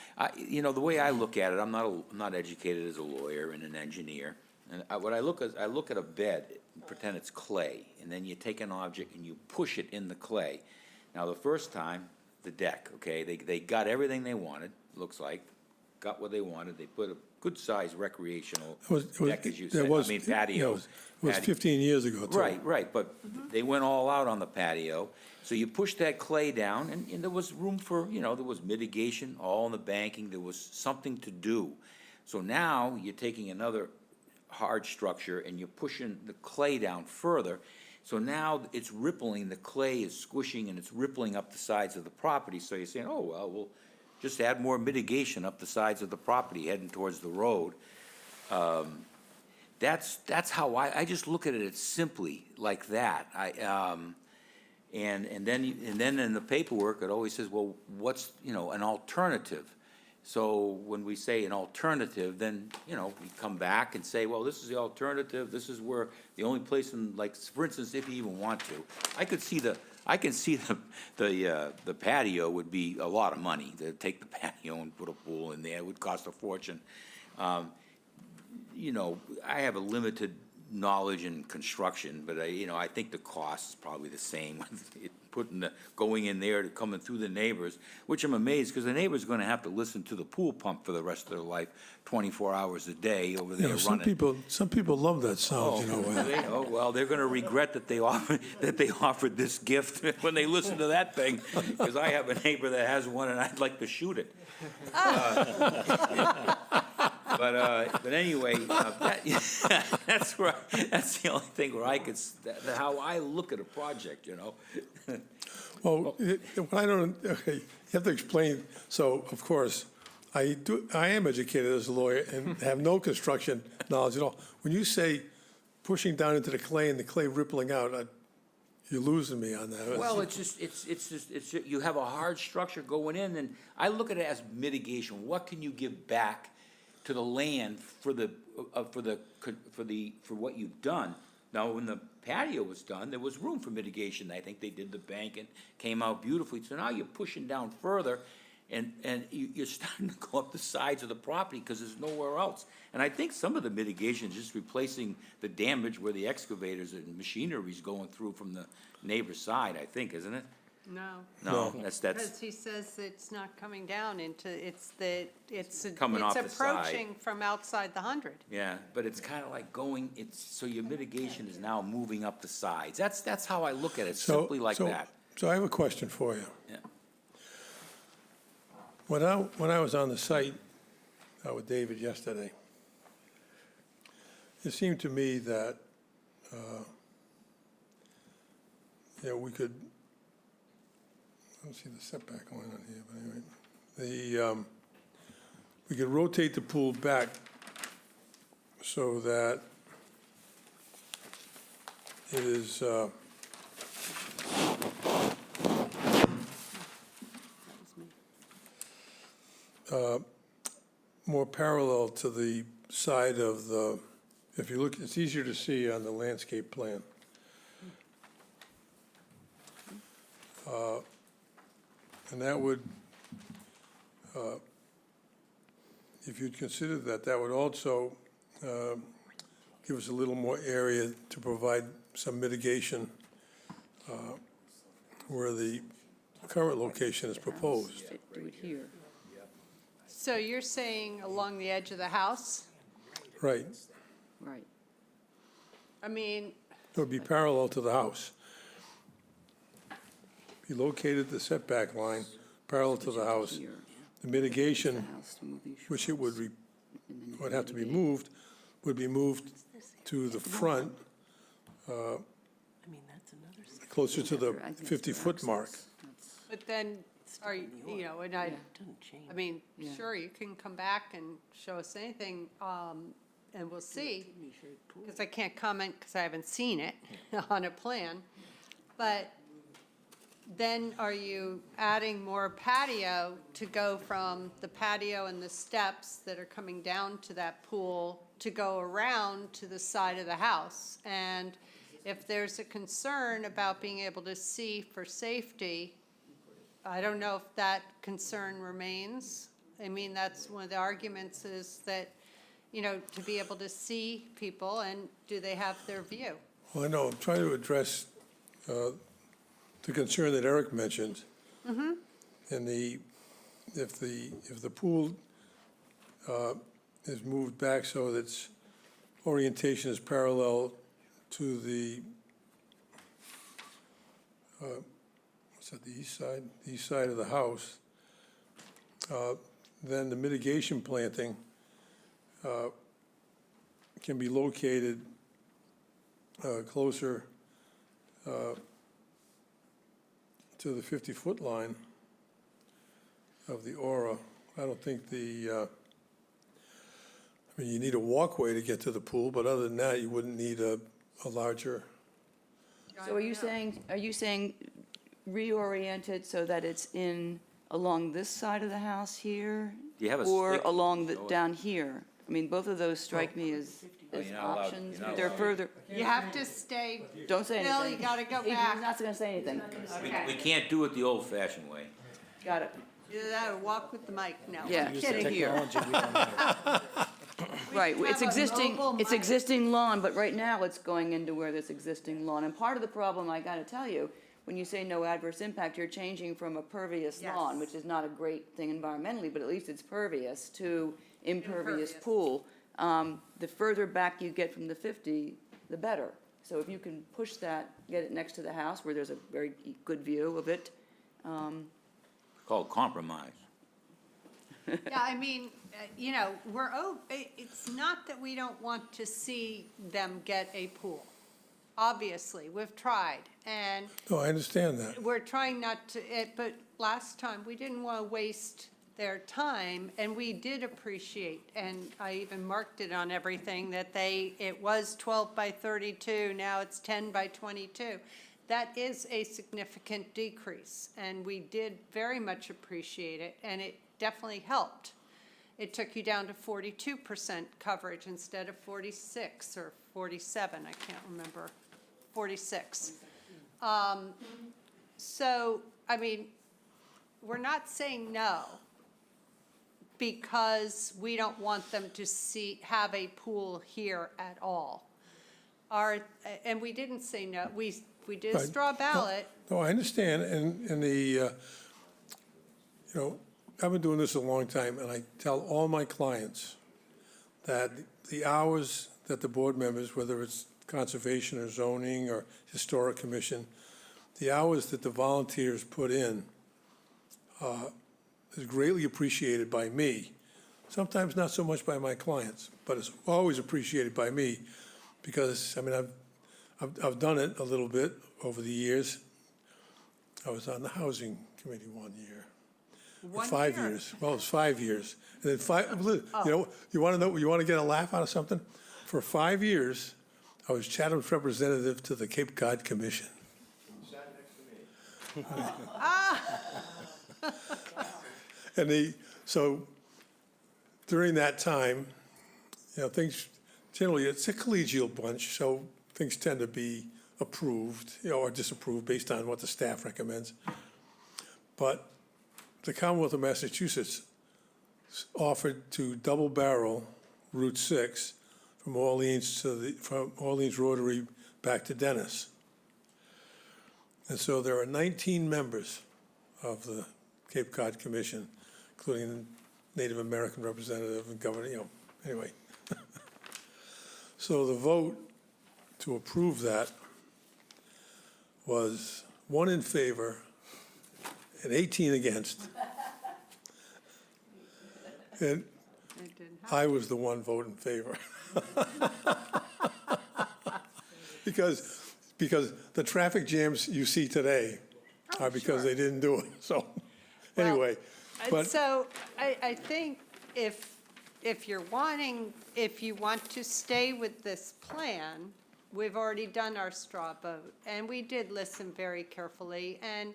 The way I look at it, I'm not educated as a lawyer and an engineer. And what I look at a bed, pretend it's clay, and then you take an object and you push it in the clay. Now, the first time, the deck, okay, they got everything they wanted, looks like, got what they wanted. They put a good-sized recreational It was- deck, as you there said, I was- mean you know, patio. It was patio. 15 years ago, too. Right, but they went all out on the patio, so you pushed that clay down, and there was room for, there was mitigation, all in the banking, there was something to do. So now, you're taking another hard structure and you're pushing the clay down further, so now it's rippling, the clay is squishing and it's rippling up the sides of the property, so you're saying, oh, well, we'll just add more mitigation up the sides of the property heading towards the road. That's how I just look at it simply like that. And then in the paperwork, it always says, well, what's, an alternative? So when we say an alternative, then, we come back and say, well, this is the alternative, this is where, the only place in, like, for instance, if you even want to, I can see the patio would be a lot of money, to take the patio and put a pool in there, it would cost a fortune. I have a limited knowledge in construction, but I think the cost is probably the same, going in there to coming through the neighbors, which I'm amazed, because the neighbor's gonna have to listen to the pool pump for the rest of their life, 24 hours a day over there running. Some people love that sound, Well, they're gonna regret that they offered this gift when they listen to that thing, because I have a neighbor that has one and I'd like to shoot it. But anyway, that's the only thing where I could, how I look at a project, Well, what I don't, okay, you have to explain, so, of course, I am educated as a lawyer and have no construction knowledge at all. When you say pushing down into the clay and the clay rippling out, you're losing me on that. Well, it's just, you have a hard structure going in, and I look at it as mitigation. What can you give back to the land for what you've done? Now, when the patio was done, there was room for mitigation. I think they did the bank and came out beautifully. So now you're pushing down further, and you're starting to go up the sides of the property because there's nowhere else. And I think some of the mitigation is just replacing the damage where the excavators and machinery's going through from the neighbor's side, I think, isn't it? No. No, that's, Because he says it's not coming down into, it's Coming off the side. approaching from outside the 100. yeah, but it's kind of like so your mitigation is now moving up the sides. That's how I look at it, simply like that. So I have a question for you. Yeah. When I was on the site with David yesterday, it seemed to me that, we could, I don't see the setback going on here, but anyway, we could rotate the pool back so that it is, more parallel to the side of the, if you look, it's easier to see on the landscape plan. And that would, if you'd consider that, that would also give us a little more area to provide some mitigation where the current location is proposed. Do it here. So you're saying along the edge of the house? Right. Right. I mean, It would be parallel to the house. Be located the setback line parallel to the house. Here. The mitigation, The house to move these which it would shrubs, and then would have to be mitigate. moved, would be moved to the front, I mean, that's another side. closer to the I think it's the 50-foot mark. access. That's- but then, are you, and Yeah. Doesn't change. I mean, Yeah. sure, you can come back and show us anything, and we'll see. Because I can't comment because I haven't seen it on a plan. But then are you adding more patio to go from the patio and the steps that are coming down to that pool to go around to the side of the house? And if there's a concern about being able to see for safety, I don't know if that concern remains. I mean, that's one of the arguments is that, to be able to see people, and do they have their view? Well, I know, I'm trying to address the concern that Eric mentioned. And if the pool is moved back so that its orientation is parallel to the, what's that, the east side? The east side of the house. Then the mitigation planting can be located closer to the 50-foot line of the aura. I don't think I mean, you need a walkway to get to the pool, but other than that, you wouldn't need a larger. So are you saying reorient it so that it's along this side of the house here? Do you have a Or stick? along Show it. down here? I mean, both of those strike me as you're not allowed- options, you're not but they're allowed. further, You have to stay, don't say anything. Bill, you gotta go He's back. not gonna say anything. We can't do it the old-fashioned way. Got it. You gotta walk with the mic now. Yeah. Kidding here. Right, can it's have a existing, mobile it's mic. existing lawn, but right now it's going into where there's existing lawn. And part of the problem, I gotta tell you, when you say no adverse impact, you're changing from a pervious lawn, Yes. which is not a great thing environmentally, but at least it's pervious, to impervious Impervious. pool. The further back you get from the 50, the better. So if you can push that, get it next to the house where there's a very good view of it. Called compromise. Yeah, I mean, it's not that we don't want to see them get a pool. Obviously, we've tried, and No, I understand that. we're trying not to, but last time, we didn't want to waste their time, and we did appreciate, and I even marked it on everything, that it was 12 by 32, now it's 10 by 22. That is a significant decrease, and we did very much appreciate it, and it definitely helped. It took you down to 42% coverage instead of 46 or 47, I can't remember, 46. So, I mean, we're not saying no because we don't want them to have a pool here at all. And we didn't say no, we did a Right. straw ballot. No, I understand, and I've been doing this a long time, and I tell all my clients that the hours that the board members, whether it's conservation or zoning or historic commission, the hours that the volunteers put in is greatly appreciated by me. Sometimes not so much by my clients, but it's always appreciated by me because, I mean, I've done it a little bit over the years. I was on the housing committee one year. 5 years. Well, it was 5 years. And then you want to get a laugh out of something? For 5 years, I was Chatham's representative to the Cape Cod Commission. And so during that time, things, generally, it's a collegial bunch, so things tend to be approved, or disapproved based on what the staff recommends. But the Commonwealth of Massachusetts offered to double barrel Route 6 from Orleans Rotary back to Dennis. And so there are 19 members of the Cape Cod Commission, including the Native American representative and governor, anyway. So the vote to approve that was 1 in favor and 18 against. And It didn't happen. I was the one vote in favor. Because the traffic jams you see today are because they didn't do it, so, anyway. But So I think if you want to stay with this plan, we've already done our straw vote, and we did listen very carefully. And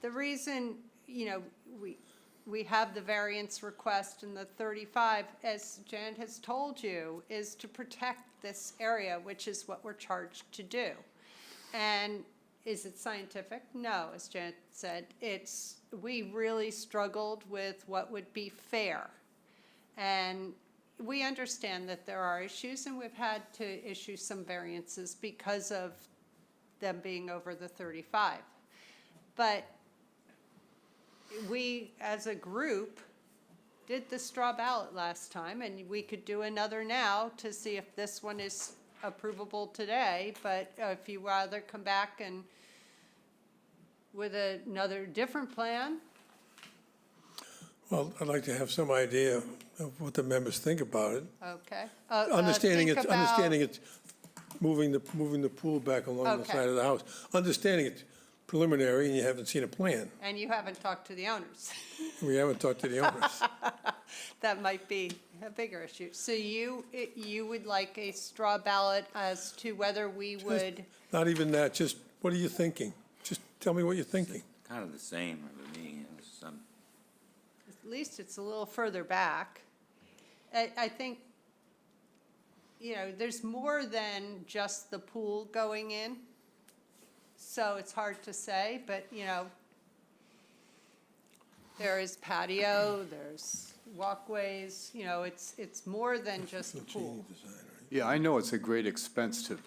the reason, we have the variance request and the 35, as Janet has told you, is to protect this area, which is what we're charged to do. And is it scientific? No, as Janet said, we really struggled with what would be fair. And we understand that there are issues, and we've had to issue some variances because of them being over the 35. But we, as a group, did the straw ballot last time, and we could do another now to see if this one is approvable today, but if you rather come back and with another different plan, Well, I'd like to have some idea of what the members think about it. okay. Understanding Think it's, about- understanding it's moving the pool back along the Okay. side of the house. Understanding it's preliminary and you haven't seen a plan. And you haven't talked to the owners. We haven't talked to the owners. That might be a bigger issue. So you would like a straw ballot as to whether we would, Not even that, just what are you thinking? Just tell me what you're thinking. Kind of the same for me. at least it's a little further back. I think, there's more than just the pool going in. So it's hard to say, but, there is patio, there's walkways, it's more than just the pool. Yeah, I know it's a great expense to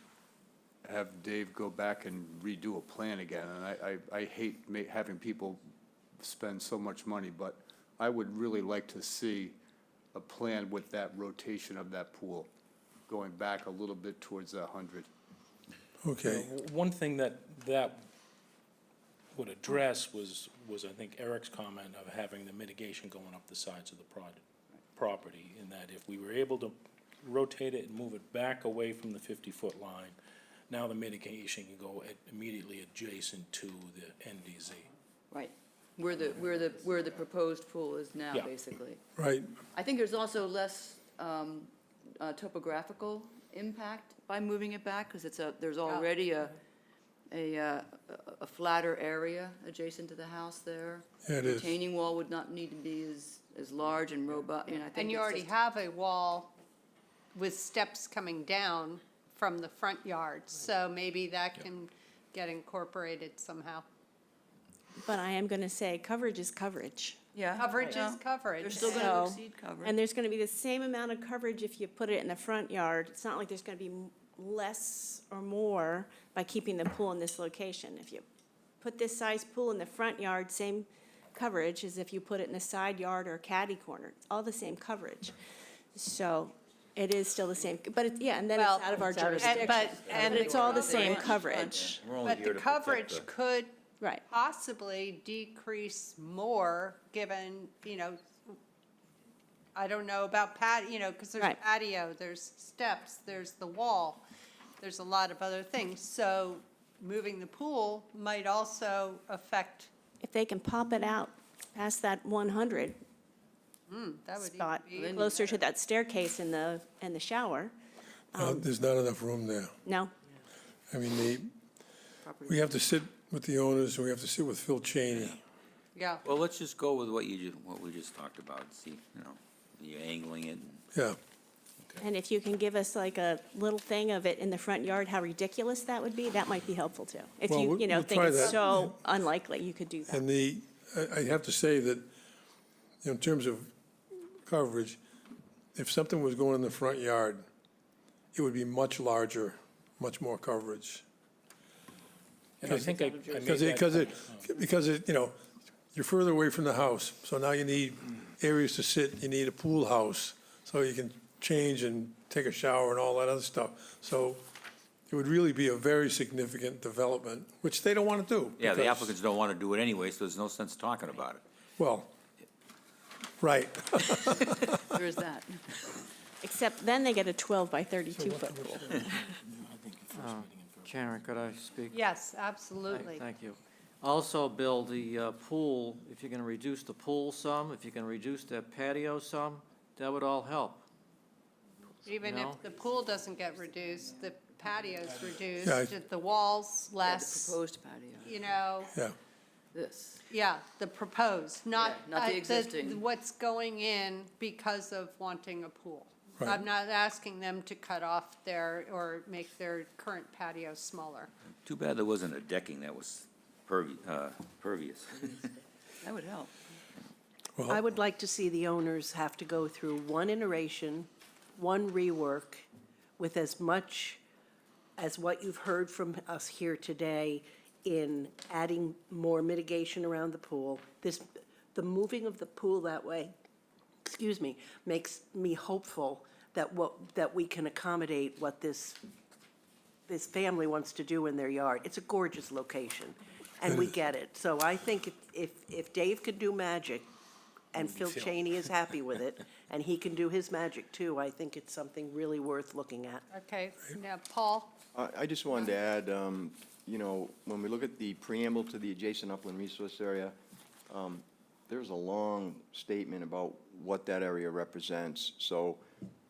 have Dave go back and redo a plan again, and I hate having people spend so much money, but I would really like to see a plan with that rotation of that pool, going back a little bit towards 100. Okay. One thing that would address was I think Eric's comment of having the mitigation going up the sides of the property, in that if we were able to rotate it and move it back away from the 50-foot line, now the mitigation can go immediately adjacent to the NDZ. Right, where the proposed pool is now, Yeah. basically. Right. I think there's also less topographical impact by moving it back, because there's already a flatter area adjacent to the house there. Yeah, it is. Retaining wall would not need to be as large and robust, I think. And you it's already just- have a wall with steps coming down from the front yard, so maybe that can get incorporated somehow. But I am going to say, coverage is coverage. Yeah. Coverage yeah. is coverage. They're still So- gonna exceed coverage. And there's going to be the same amount of coverage if you put it in the front yard. It's not like there's going to be less or more by keeping the pool in this location. If you put this size pool in the front yard, same coverage as if you put it in the side yard or caddy corner. It's all the same coverage. So it is still the same, but and then it's Well, out of our it's out of- jurisdiction. but- And it's all the same coverage. We're only But here the to protect coverage could Right. possibly decrease more, given, I don't know about because there's Right. patio, there's steps, there's the wall, there's a lot of other things. So moving the pool might also affect, If they can pop it out past that 100 that would spot, even be. closer to that staircase in the shower, There's not enough room there. no? I mean, we have to sit with the owners, and we have to sit with Phil Cheney. Yeah. Well, let's just go with what we just talked about, see, you're angling it. Yeah. And if you can give us like a little thing of it in the front yard, how ridiculous that would be, that might be helpful too. If Well, you, we'll think try it's that. so unlikely, you could do that. And I have to say that, in terms of coverage, if something was going in the front yard, it would be much larger, much more coverage. And I think I made Because you're further away from the house, so now you need areas to sit, you need a pool house, so you can change and take a shower and all that other stuff. So it would really be a very significant development, which they don't want to do. Yeah, the because- applicants don't want to do it anyway, so there's no sense talking about it. Well, right. There is that. Except then they get a 12 by 32 foot pool. Karen, could I speak? Yes, absolutely. Thank you. Also, Bill, the pool, if you're going to reduce the pool some, if you can reduce that patio some, that would all help. Even No. if the pool doesn't get reduced, the patio's reduced, Yeah, the walls Yeah, the less, proposed patio, Yeah. this. yeah, the proposed, not. not the existing. What's going in because of wanting a pool. Right. I'm not asking them to cut off or make their current patio smaller. Too bad there wasn't a decking that was pervious. That would help. I would like to see the owners have to go through one iteration, one rework, with as much as what you've heard from us here today in adding more mitigation around the pool. The moving of the pool that way excuse me, makes me hopeful that we can accommodate what this family wants to do in their yard. It's a gorgeous location, and we get it. So I think if Dave could do magic, and Phil Cheney is happy with it, and he can do his magic too, I think it's something really worth looking at. Okay, now, Paul? I just wanted to add, you know, when we look at the preamble to the adjacent upland resource area, there's a long statement about what that area represents. So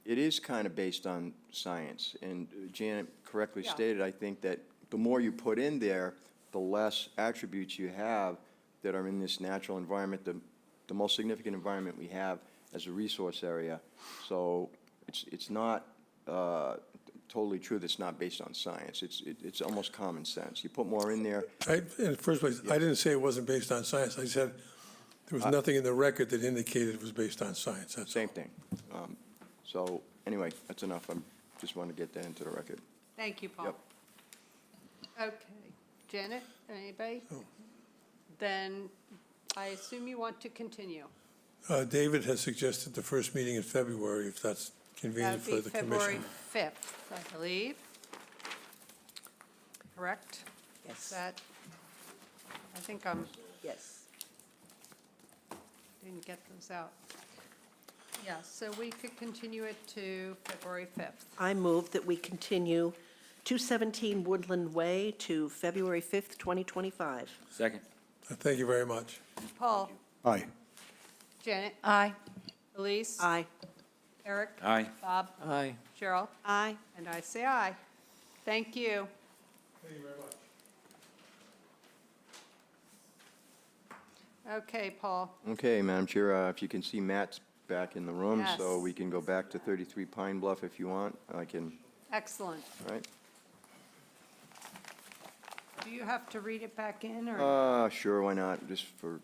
it is kind of based on science. And Janet correctly Yeah. stated, I think that the more you put in there, the less attributes you have that are in this natural environment, the most significant environment we have as a resource area. So it's not totally true that it's not based on science. It's almost common sense. You put more in there. In the first place, I didn't say it wasn't based on science. I said there was nothing in the record that indicated it was based on science. That's Same thing. So anyway, that's enough. I just want to get that into the record. Thank you, Paul. Yep. Okay, Janet, anybody? Then I assume you want to continue. David has suggested the first meeting in February, if that's convenient for the That would be commission. February 5th, I believe. Correct? Yes. That, I think I'm, Yes. didn't get those out. Yeah, so we could continue it to February 5th. I move that we continue 217 Woodland Way to February 5th, 2025. Second. Thank you very much. Paul? Aye. Janet? Aye. Elise? Aye. Eric? Aye. Bob? Aye. Cheryl? Aye. And I say aye. Thank you. Thank you very much. Okay, Paul. Okay, Madam Chair, if you can see Matt's back in the room, so Yes. we can go back to 33 Pine Bluff if you want. I can, Excellent. all right? Do you have to read it back in, or? Sure, why not? Just for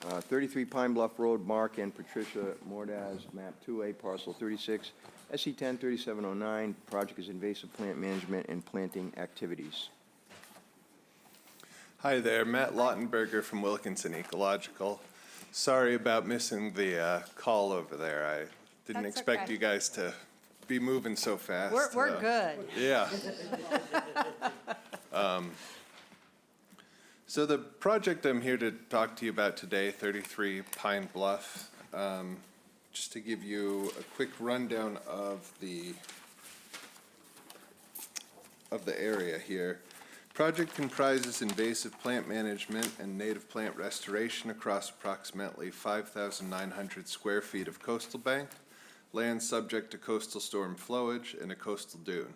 33 Pine Bluff Road, Mark and Patricia Mordaz, map 2A, parcel 36, SC 103709. Project is invasive plant management and planting activities. Hi there, Matt Lottenberger from Wilkinson Ecological. Sorry about missing the call over there. I didn't That's expect okay. you guys to be moving so fast. We're good. Yeah. So the project I'm here to talk to you about today, 33 Pine Bluff, just to give you a quick rundown of the area here. Project comprises invasive plant management and native plant restoration across approximately 5,900 square feet of coastal bank, land subject to coastal storm flowage, and a coastal dune.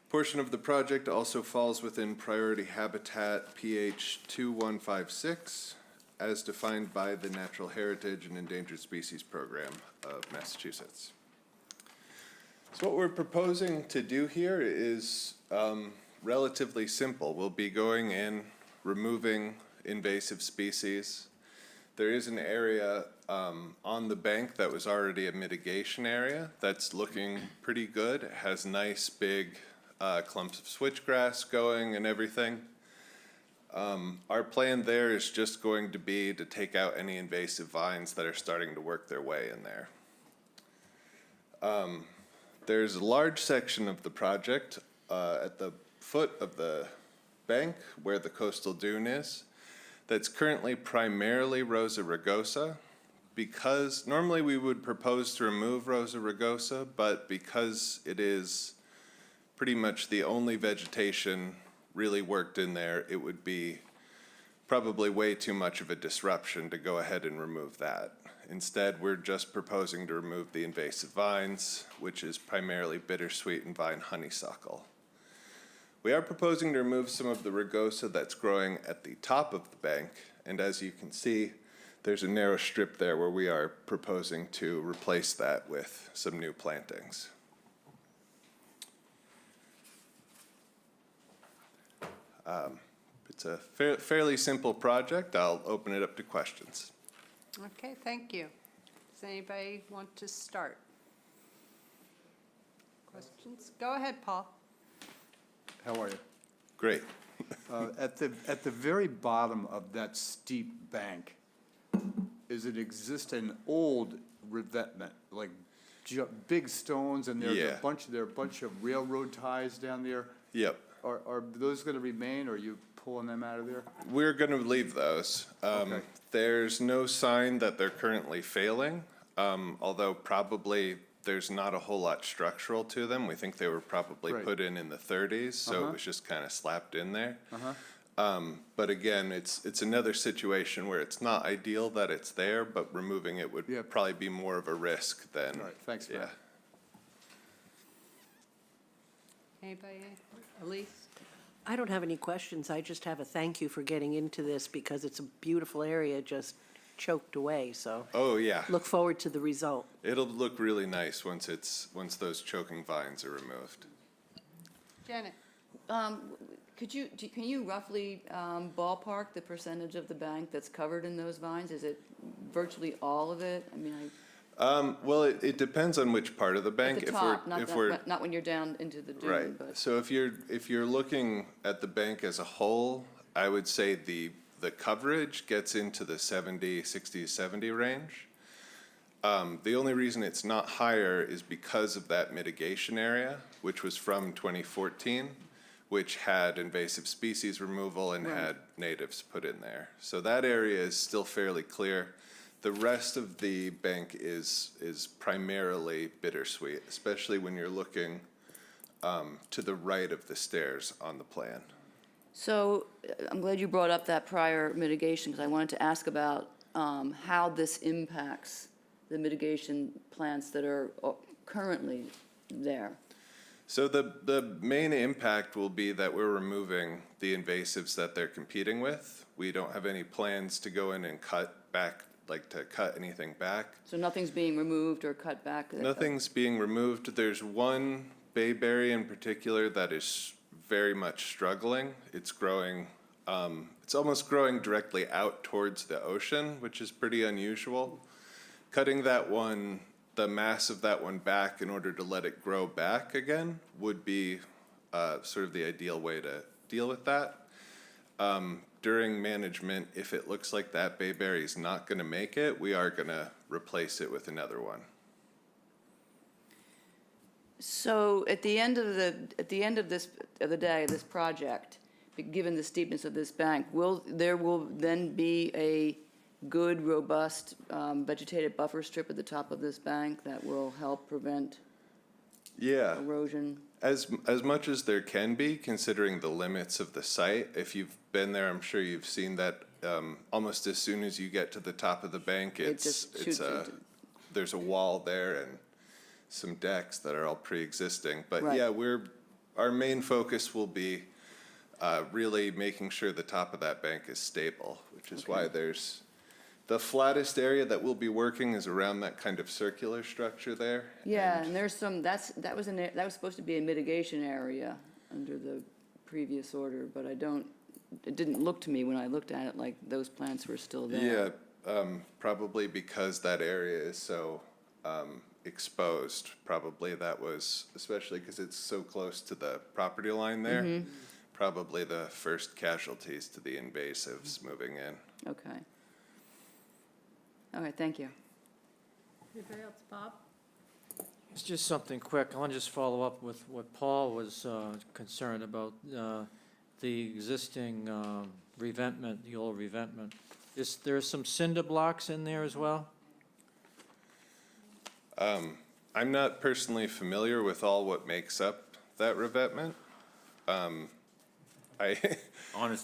Portion of the project also falls within priority habitat PH 2156, as defined by the Natural Heritage and Endangered Species Program of Massachusetts. So what we're proposing to do here is relatively simple. We'll be going in, removing invasive species. There is an area on the bank that was already a mitigation area that's looking pretty good. It has nice big clumps of switchgrass going and everything. Our plan there is just going to be to take out any invasive vines that are starting to work their way in there. There's a large section of the project at the foot of the bank where the coastal dune is that's currently primarily Rosa rugosa. Because normally we would propose to remove Rosa rugosa, but because it is pretty much the only vegetation really worked in there, it would be probably way too much of a disruption to go ahead and remove that. Instead, we're just proposing to remove the invasive vines, which is primarily bittersweet and vine honeysuckle. We are proposing to remove some of the rugosa that's growing at the top of the bank, and as you can see, there's a narrow strip there where we are proposing to replace that with some new plantings. It's a fairly simple project. I'll open it up to questions. Okay, thank you. Does anybody want to start? Questions? Go ahead, Paul. How are you? Great. At the very bottom of that steep bank, is it existing old revetment, like big stones, and there's Yeah. there are a bunch of railroad ties down there? Yep. Are those gonna remain, or are you pulling them out of there? We're going to leave those. Okay. There's no sign that they're currently failing, although probably there's not a whole lot structural to them. We think they were probably Right. put in the 30s, so Uh-huh. it was just kind of slapped in there. Uh-huh. But again, it's another situation where it's not ideal that it's there, but removing it would Yeah. probably be more of a risk than. All right, thanks, Yeah. Matt. Anybody? Elise? I don't have any questions. I just have a thank you for getting into this because it's a beautiful area just choked away, so Oh, yeah. look forward to the result. It'll look really nice once those choking vines are removed. Janet? Can you roughly ballpark the percentage of the bank that's covered in those vines? Is it virtually all of it? I mean, Well, it depends on which part of the bank. at the If top, we're not when you're down into the dune, Right, but. so if you're looking at the bank as a whole, I would say the coverage gets into the 60 to 70 range. The only reason it's not higher is because of that mitigation area, which was from 2014, which had invasive species removal and Right. had natives put in there. So that area is still fairly clear. The rest of the bank is primarily bittersweet, especially when you're looking to the right of the stairs on the plan. So I'm glad you brought up that prior mitigation, because I wanted to ask about how this impacts the mitigation plants that are currently there. So the main impact will be that we're removing the invasives that they're competing with. We don't have any plans to go in and cut anything back. So nothing's being removed or cut back? Nothing's being removed. There's one bayberry in particular that is very much struggling. It's growing, it's almost growing directly out towards the ocean, which is pretty unusual. Cutting that one, the mass of that one back in order to let it grow back again would be sort of the ideal way to deal with that. During management, if it looks like that bayberry is not going to make it, we are going to replace it with another one. So at the end of the day, this project, given the steepness of this bank, there will then be a good, robust vegetated buffer strip at the top of this bank that will help prevent erosion? As much as there can be, considering the limits of the site. If you've been there, I'm sure you've seen that almost as soon as you get to the top of the bank, there's a wall there and some decks that are all pre-existing. But Right. yeah, our main focus will be really making sure the top of that bank is stable, which is why there's the flattest area that we'll be working is around that kind of circular structure there. Yeah, and there's some, that was supposed to be a mitigation area under the previous order, but it didn't look to me when I looked at it like those plants were still there. Yeah, probably because that area is so exposed. Probably that was, especially because it's so close to the property line there, probably the first casualties to the invasives moving in. Okay. All right, thank you. Anybody else? Bob? It's just something quick. I want to just follow up with what Paul was concerned about, the existing revetment, the old revetment. Is there some cinder blocks in there as well? I'm not personally familiar with all what makes up that revetment. Honest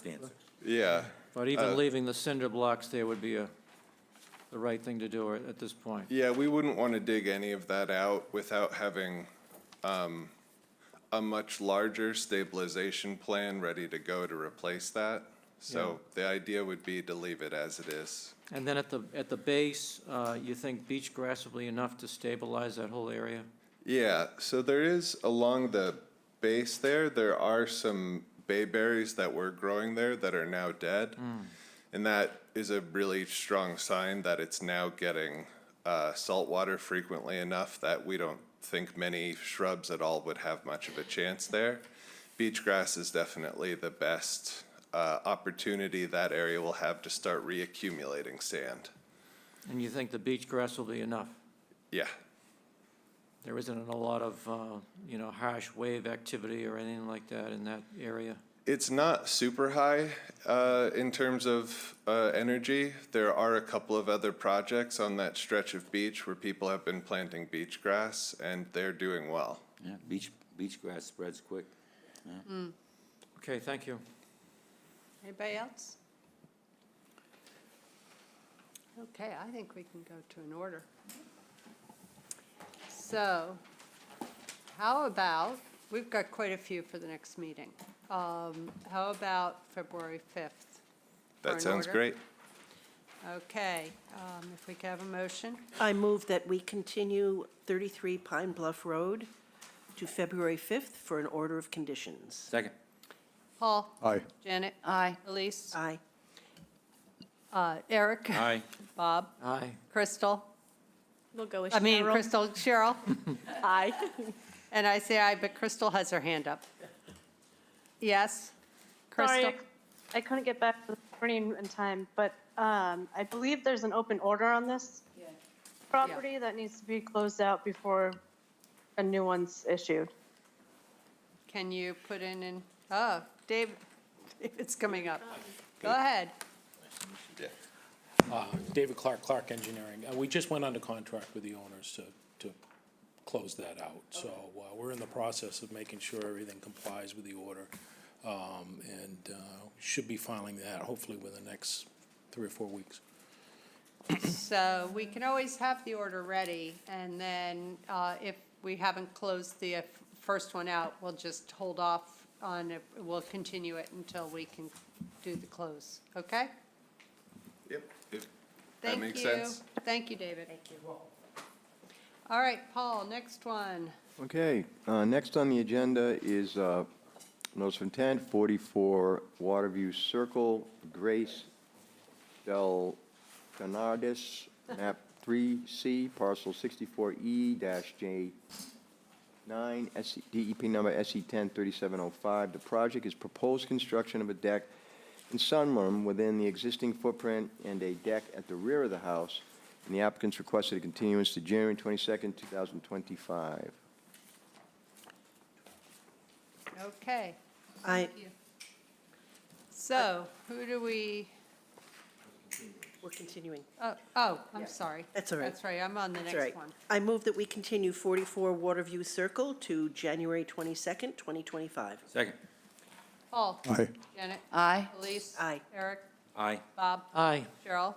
answer. Yeah. But even leaving the cinder blocks there would be the right thing to do at this point. Yeah, we wouldn't want to dig any of that out without having a much larger stabilization plan ready to go to replace that. So the idea would be to leave it as it is. And then at the base, you think beach grass will be enough to stabilize that whole area? Yeah, so there is, along the base there are some bayberries that were growing there that are now dead. And that is a really strong sign that it's now getting salt water frequently enough that we don't think many shrubs at all would have much of a chance there. Beach grass is definitely the best opportunity that area will have to start reaccumulating sand. And you think the beach grass will be enough? Yeah. There isn't a lot of, harsh wave activity or anything like that in that area? It's not super high in terms of energy. There are a couple of other projects on that stretch of beach where people have been planting beach grass, and they're doing well. Yeah, beach grass spreads quick. Okay, thank you. Anybody else? Okay, I think we can go to an order. So, how about, we've got quite a few for the next meeting. How about February 5th? for That an sounds order? great. Okay, if we could have a motion. I move that we continue 33 Pine Bluff Road to February 5th for an order of conditions. Second. Paul? Aye. Janet? Aye. Elise? Aye. Eric? Aye. Bob? Aye. Crystal? We'll go with I mean, Cheryl. Crystal, Cheryl? Aye. And I say aye, but Crystal has her hand up. Yes? Crystal? Sorry, I couldn't get back this morning in time, but I believe there's an open order on this property that needs to be closed out before a new one's issued. Can you put in, oh, Dave, it's coming up. Go ahead. David Clark, Clark Engineering. We just went under contract with the owners to close that out. So we're in the process of making sure everything complies with the order. And should be filing that hopefully within the next 3 or 4 weeks. So we can always have the order ready, and then if we haven't closed the first one out, we'll just hold off on it. We'll continue it until we can do the close, okay? Yep. That Thank makes you. sense. Thank you, David. Thank you. All right, Paul, next one. Okay, next on the agenda is notice of intent, 44 Waterview Circle, Grace Del Canardis, map 3C, parcel 64E-J9, DEP number SE103705. The project is proposed construction of a deck and sunroom within the existing footprint and a deck at the rear of the house, and the applicant's requested a continuance to January 22nd, 2025. Okay. I, Thank you. So, who do we, we're continuing. I'm sorry. That's all right. That's right, I'm on the That's all right. next one. I move that we continue 44 Waterview Circle to January 22nd, 2025. Second. Paul? Aye. Janet? Aye. Elise? Aye. Eric? Aye. Bob? Aye. Cheryl?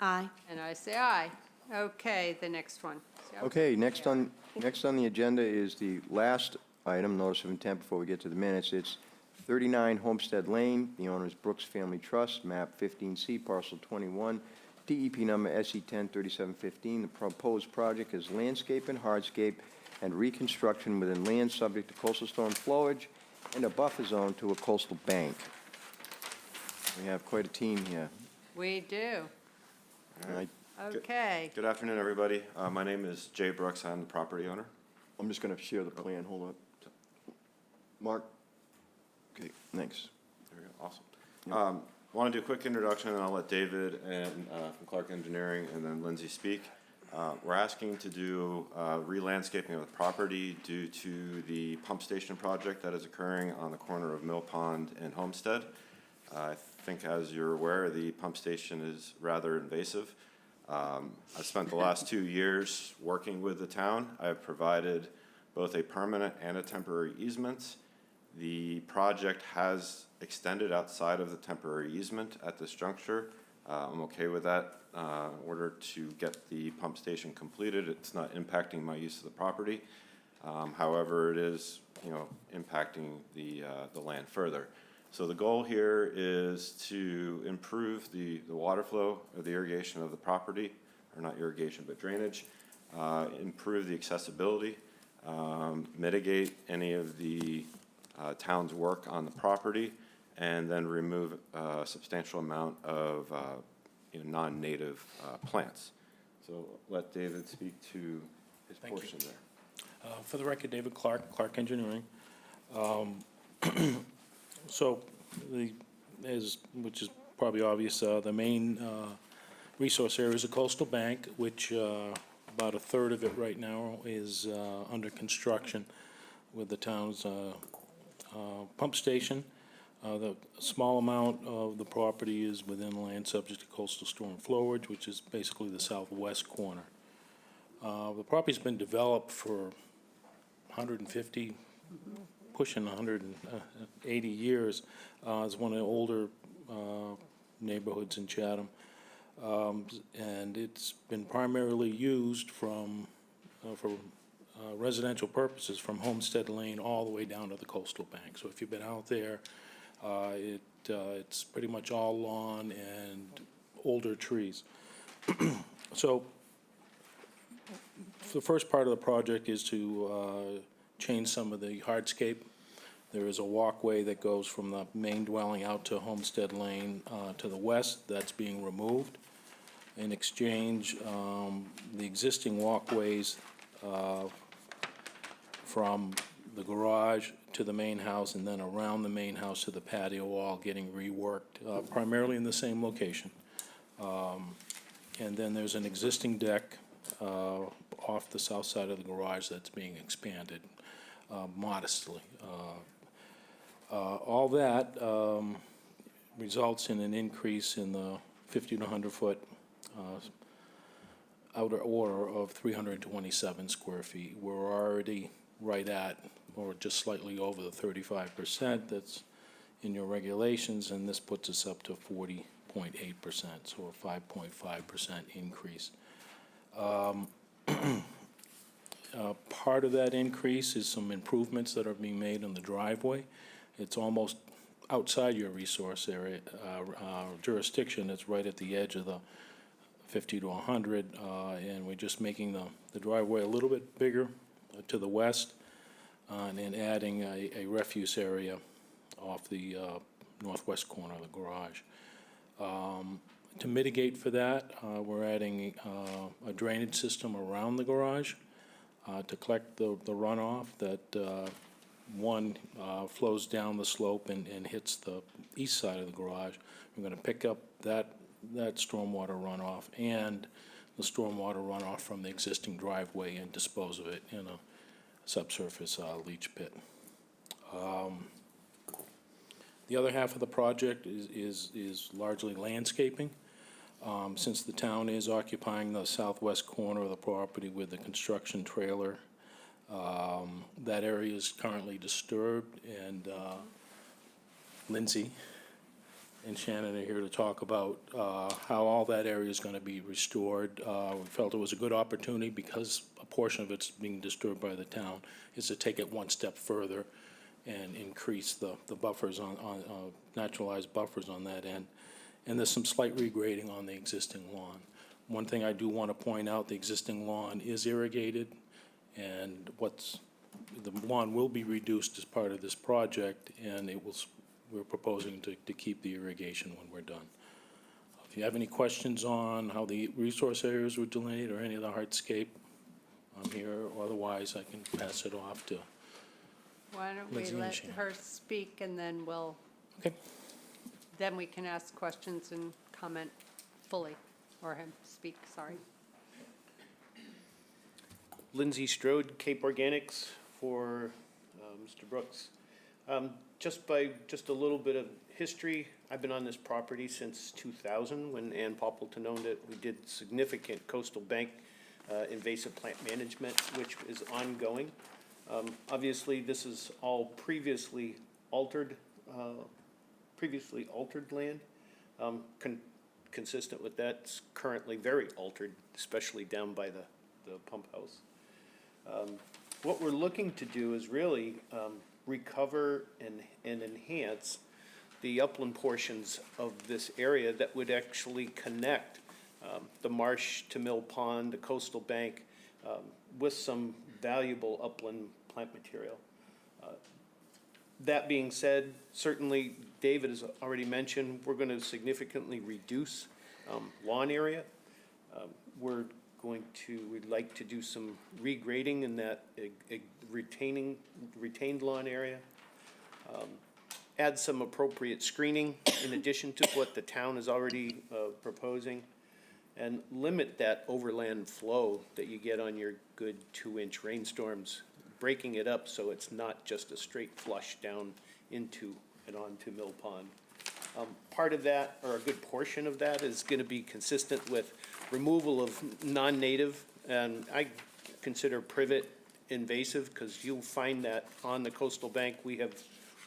Aye. And I say aye. Okay, the next one. Okay, next on the agenda is the last item, notice of intent before we get to the minutes. It's 39 Homestead Lane. The owner is Brooks Family Trust, map 15C, parcel 21, DEP number SE103715. The proposed project is landscape and hardscape and reconstruction within land subject to coastal storm flowage and a buffer zone to a coastal bank. We have quite a team here. We do. I- Okay. Good afternoon, everybody. My name is Jay Brooks. I'm the property owner. I'm just going to share the plan. Hold on. Mark? Okay, thanks. There we go. Awesome. Want to do a quick introduction, and I'll let David and from Clark Engineering and then Lindsay speak. We're asking to do re-landscaping of the property due to the pump station project that is occurring on the corner of Mill Pond and Homestead. I think, as you're aware, the pump station is rather invasive. I've spent the last 2 years working with the town. I have provided both a permanent and a temporary easement. The project has extended outside of the temporary easement at this juncture. I'm okay with that in order to get the pump station completed. It's not impacting my use of the property. However, it is, impacting the land further. So the goal here is to improve the water flow or the irrigation of the property, or not irrigation, but drainage, improve the accessibility, mitigate any of the town's work on the property, and then remove a substantial amount of non-native plants. So let David speak to his portion there. For the record, David Clark, Clark Engineering. So, which is probably obvious, the main resource area is a coastal bank, which about a third of it right now is under construction with the town's pump station. The small amount of the property is within land subject to coastal storm flowage, which is basically the southwest corner. The property's been developed for 150, pushing 180 years. It's one of the older neighborhoods in Chatham. And it's been primarily used for residential purposes from Homestead Lane all the way down to the coastal bank. So if you've been out there, it's pretty much all lawn and older trees. So the first part of the project is to change some of the hardscape. There is a walkway that goes from the main dwelling out to Homestead Lane to the west. That's being removed. In exchange, the existing walkways from the garage to the main house and then around the main house to the patio wall getting reworked, primarily in the same location. And then there's an existing deck off the south side of the garage that's being expanded modestly. All that results in an increase in the 50 to 100 foot outer order of 327 square feet. We're already right at, or just slightly over the 35% that's in your regulations, and this puts us up to 40.8%, so a 5.5% increase. Part of that increase is some improvements that are being made on the driveway. It's almost outside your resource area jurisdiction. It's right at the edge of the 50 to 100, and we're just making the driveway a little bit bigger to the west, and then adding a refuse area off the northwest corner of the garage. To mitigate for that, we're adding a drainage system around the garage to collect the runoff that flows down the slope and hits the east side of the garage. We're going to pick up that stormwater runoff and the stormwater runoff from the existing driveway and dispose of it in a subsurface leach pit. The other half of the project is largely landscaping. Since the town is occupying the southwest corner of the property with the construction trailer, that area is currently disturbed, and Lindsay and Shannon are here to talk about how all that area is going to be restored. We felt it was a good opportunity because a portion of it's being disturbed by the town, is to take it one step further and increase the buffers on naturalized buffers on that end. And there's some slight regrading on the existing lawn. One thing I do want to point out, the existing lawn is irrigated, and the lawn will be reduced as part of this project, and we're proposing to keep the irrigation when we're done. If you have any questions on how the resource areas were delineated or any of the hardscape, I'm here. Otherwise, I can pass it off to Why don't we Lindsay and let Shannon. her speak, and then Okay. then we can ask questions and comment fully, or him speak, sorry. Lindsay Strode, Cape Organics, for Mr. Brooks. Just a little bit of history, I've been on this property since 2000, when Ann Poppleton owned it. We did significant coastal bank invasive plant management, which is ongoing. Obviously, this is all previously altered land. Consistent with that, it's currently very altered, especially down by the pump house. What we're looking to do is really recover and enhance the upland portions of this area that would actually connect the marsh to Mill Pond, the coastal bank, with some valuable upland plant material. That being said, certainly David has already mentioned, we're going to significantly reduce lawn area. We'd like to do some regrading in that retained lawn area. Add some appropriate screening in addition to what the town is already proposing. and limit that overland flow that you get on your good 2-inch rainstorms, breaking it up so it's not just a straight flush down into and onto Mill Pond. Part of that, or a good portion of that, is gonna be consistent with removal of non-native, and I consider privet invasive, because you'll find that on the coastal bank, we have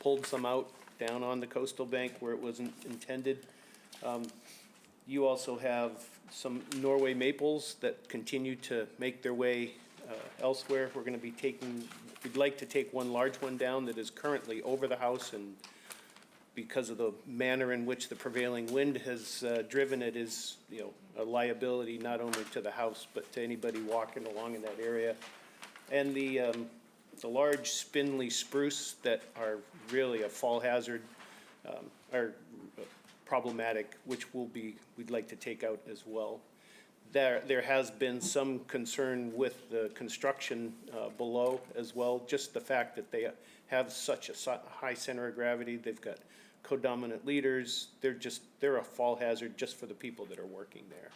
pulled some out down on the coastal bank where it wasn't intended. You also have some Norway maples that continue to make their way elsewhere. We're gonna be we'd like to take one large one down that is currently over the house, and because of the manner in which the prevailing wind has driven it, is, a liability not only to the house, but to anybody walking along in that area. And the large spindly spruce that are really a fall hazard, are problematic, which we'd like to take out as well. There has been some concern with the construction below as well, just the fact that they have such a high center of gravity. They've got codominant leaders. They're a fall hazard just for the people that are working there.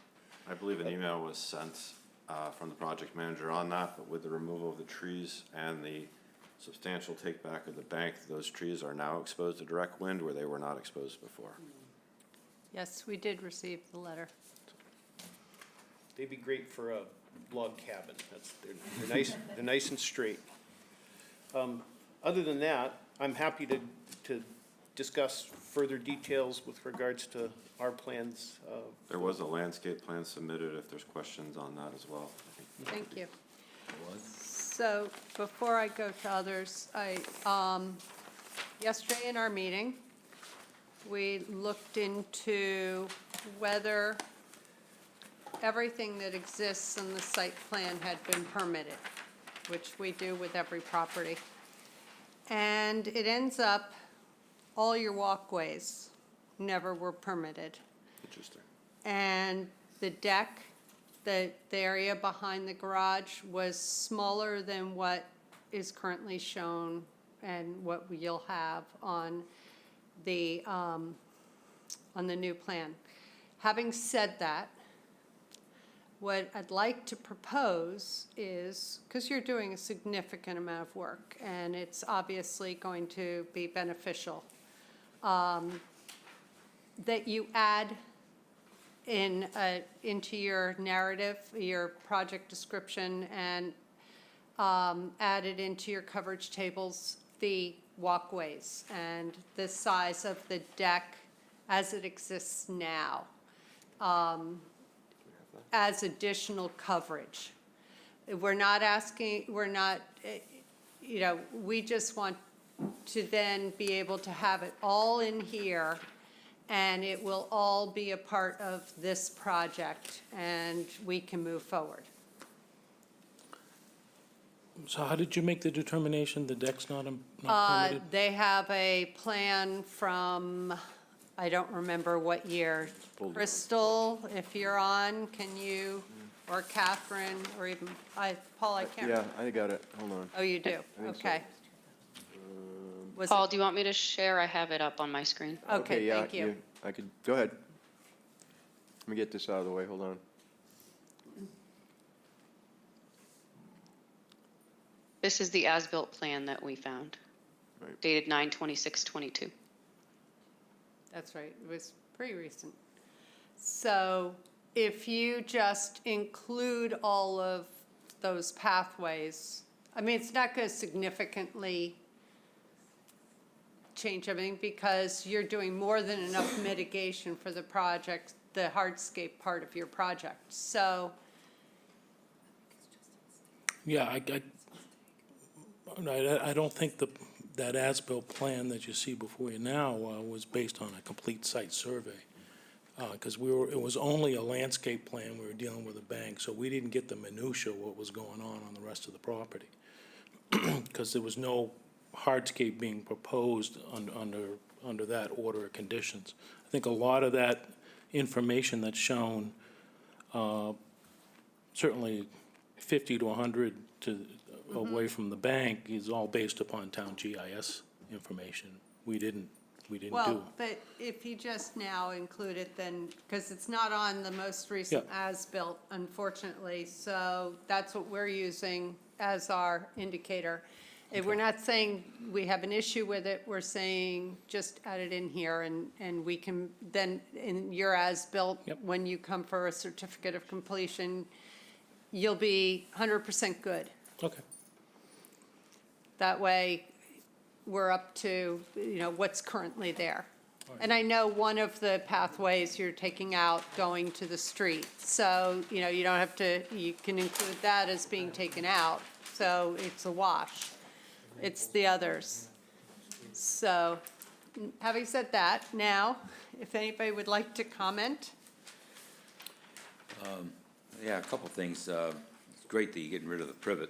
I believe an email was sent from the project manager on that, but with the removal of the trees and the substantial take back of the bank, those trees are now exposed to direct wind where they were not exposed before. Yes, we did receive the letter. They'd be great for a log cabin. They're nice, they're nice and straight. Other than that, I'm happy to discuss further details with regards to our plans. There was a landscape plan submitted, if there's questions on that as well. Thank you. So before I go to others, yesterday in our meeting, we looked into whether everything that exists in the site plan had been permitted, which we do with every property. And it ends up, all your walkways never were permitted. Interesting. And the deck, the area behind the garage was smaller than what is currently shown and what you'll have on the new plan. Having said that, what I'd like to propose is, because you're doing a significant amount of work, and it's obviously going to be beneficial, that you add into your narrative, your project description, and add it into your coverage tables, the walkways and the size of the deck as it exists now, as additional coverage. We're not asking, we just want to then be able to have it all in here, and it will all be a part of this project, and we can move forward. So how did you make the determination the deck's not permitted? They have a plan from, I don't remember what year. Crystal, if you're on, can you, or Catherine, or even, Paul, I can't. Yeah, I got it. Hold on. Oh, you do? I think so. Okay. Was Paul, it- do you want me to share? I have it up on my screen. Okay, yeah, thank you. I could, go ahead. Let me get this out of the way. Hold on. This is the as-built plan that we found, Right. dated 9/26/22. That's right, it was pretty recent. So if you just include all of those pathways, I mean, it's not going to significantly change everything because you're doing more than enough mitigation for the project, the hardscape part of your project. So, Yeah, I don't think that as-built plan that you see before you now was based on a complete site survey. Because it was only a landscape plan, we were dealing with a bank, so we didn't get the minutia of what was going on the rest of the property. Because there was no hardscape being proposed under that order of conditions. I think a lot of that information that's shown, certainly 50 to 100 away from the bank, is all based upon town GIS information. We didn't we didn't do. Well, but if you just now include it, then, because it's not on the most recent as-built, unfortunately, so that's what we're using as our indicator. If we're not saying we have an issue with it, we're saying just add it in here, and we can, then, in your as-built, when you come for a certificate of completion, you'll be 100% good. Okay. That way, we're up to, what's currently there. And I know one of the pathways you're taking out going to the street. So, you don't have to, you can include that as being taken out. So it's a wash. It's the others. So, having said that, now, if anybody would like to comment? Yeah, a couple things. It's great that you're getting rid of the privet.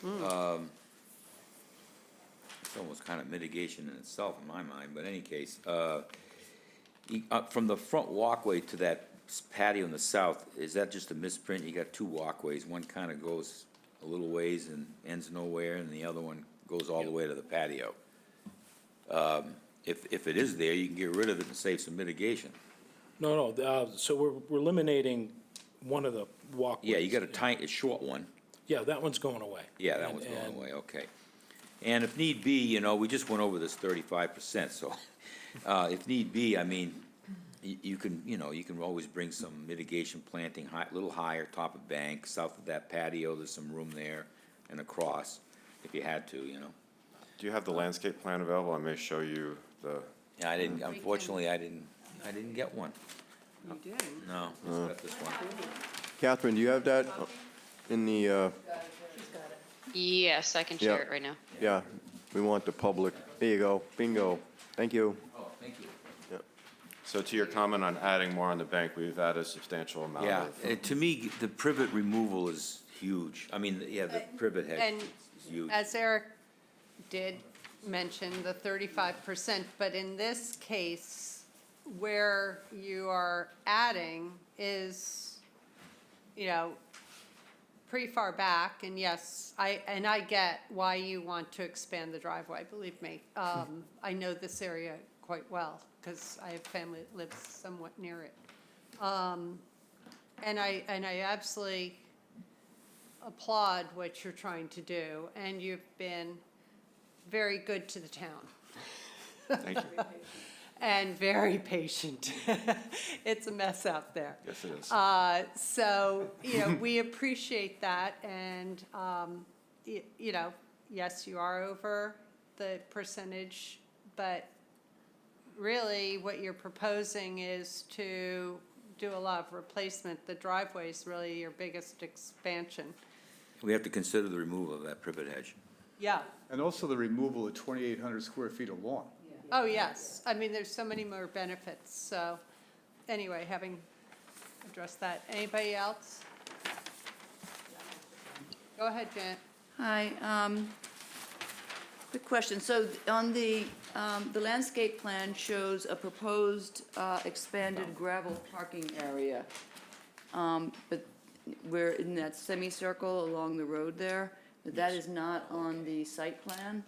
It's almost kind of mitigation in itself in my mind, but in any case, from the front walkway to that patio in the south, is that just a misprint? You got two walkways, one kind of goes a little ways and ends nowhere, and the other one goes all the way to the patio. If it is there, you can get rid of it and save some mitigation. No, so we're eliminating one of the walkways. Yeah, you got a short one. Yeah, that one's going away. Yeah, that one's going away, okay. And if need be, we just went over this 35%, so if need be, I mean, you can always bring some mitigation planting, a little higher, top of bank, south of that patio, there's some room there, and across, if you had to, Do you have the landscape plan available? I may show you the. Yeah, unfortunately, I didn't get one. You did? No, just got this one. Catherine, do you have that in the, Yes, I can share it right now. yeah, we want the public, there you go, bingo, thank you. Oh, thank you. So to your comment on adding more on the bank, we've added a substantial amount Yeah, of. to me, the privet removal is huge. I mean, yeah, the privet hedge And is huge. as Eric did mention, the 35%, but in this case, where you are adding is, pretty far back, and yes, I get why you want to expand the driveway, believe me. I know this area quite well, because I have family that lives somewhat near it. And I absolutely applaud what you're trying to do, and you've been very good to the town. Thank you. And very patient. It's a mess out there. Yes, it is. So, we appreciate that, and, yes, you are over the percentage, but really what you're proposing is to do a lot of replacement. The driveway is really your biggest expansion. We have to consider the removal of that privet hedge. Yeah. And also the removal of 2,800 square feet of lawn. Oh, yes. I mean, there's so many more benefits. So anyway, having addressed that, anybody else? Go ahead, Janet. Hi, quick question. So on the landscape plan shows a proposed expanded gravel parking area. But we're in that semicircle along the road there, but that is not on the site plan?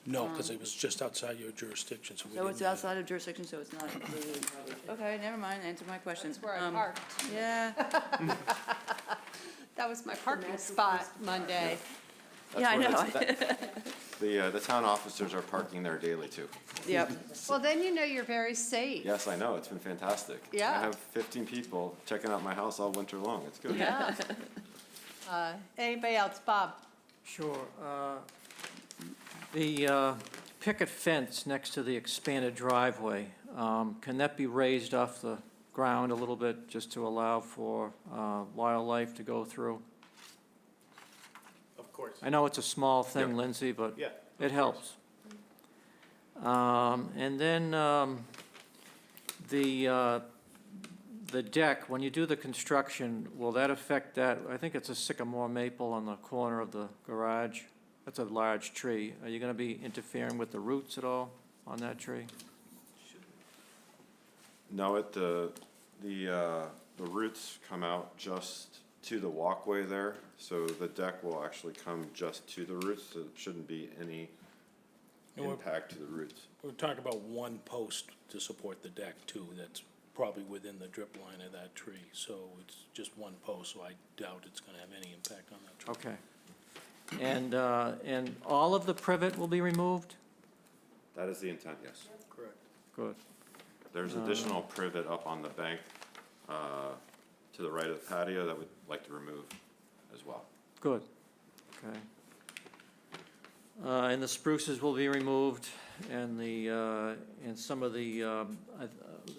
No, because it was just outside your jurisdiction, so we So didn't. it's outside of jurisdiction, so it's not included in coverage. Okay, never mind, answer my question. That's where I parked. Yeah, That was my parking spot Monday. yeah, I know. The town officers are parking there daily too. Yep. Well, then you're very safe. Yes, I know, it's been fantastic. Yeah. I have 15 people checking out my house all winter long, it's good. Yeah. Anybody else? Bob? Sure. The picket fence next to the expanded driveway, can that be raised off the ground a little bit just to allow for wildlife to go through? Of course. I know it's a small thing, Yeah. Lindsay, but Yeah, it helps. And then the deck, when you do the construction, will that affect that? I think it's a sycamore maple on the corner of the garage. That's a large tree. Are you going to be interfering with the roots at all on that tree? No, the roots come out just to the walkway there, so the deck will actually come just to the roots, so it shouldn't be any impact to the roots. We're talking about one post to support the deck too, that's probably within the drip line of that tree. So it's just one post, so I doubt it's gonna have any impact on that tree. Okay. And all of the privet will be removed? That is the intent, yes. Correct. Good. There's additional privet up on the bank to the right of the patio that we'd like to remove as well. Good. Okay. And the spruces will be removed, and and some of the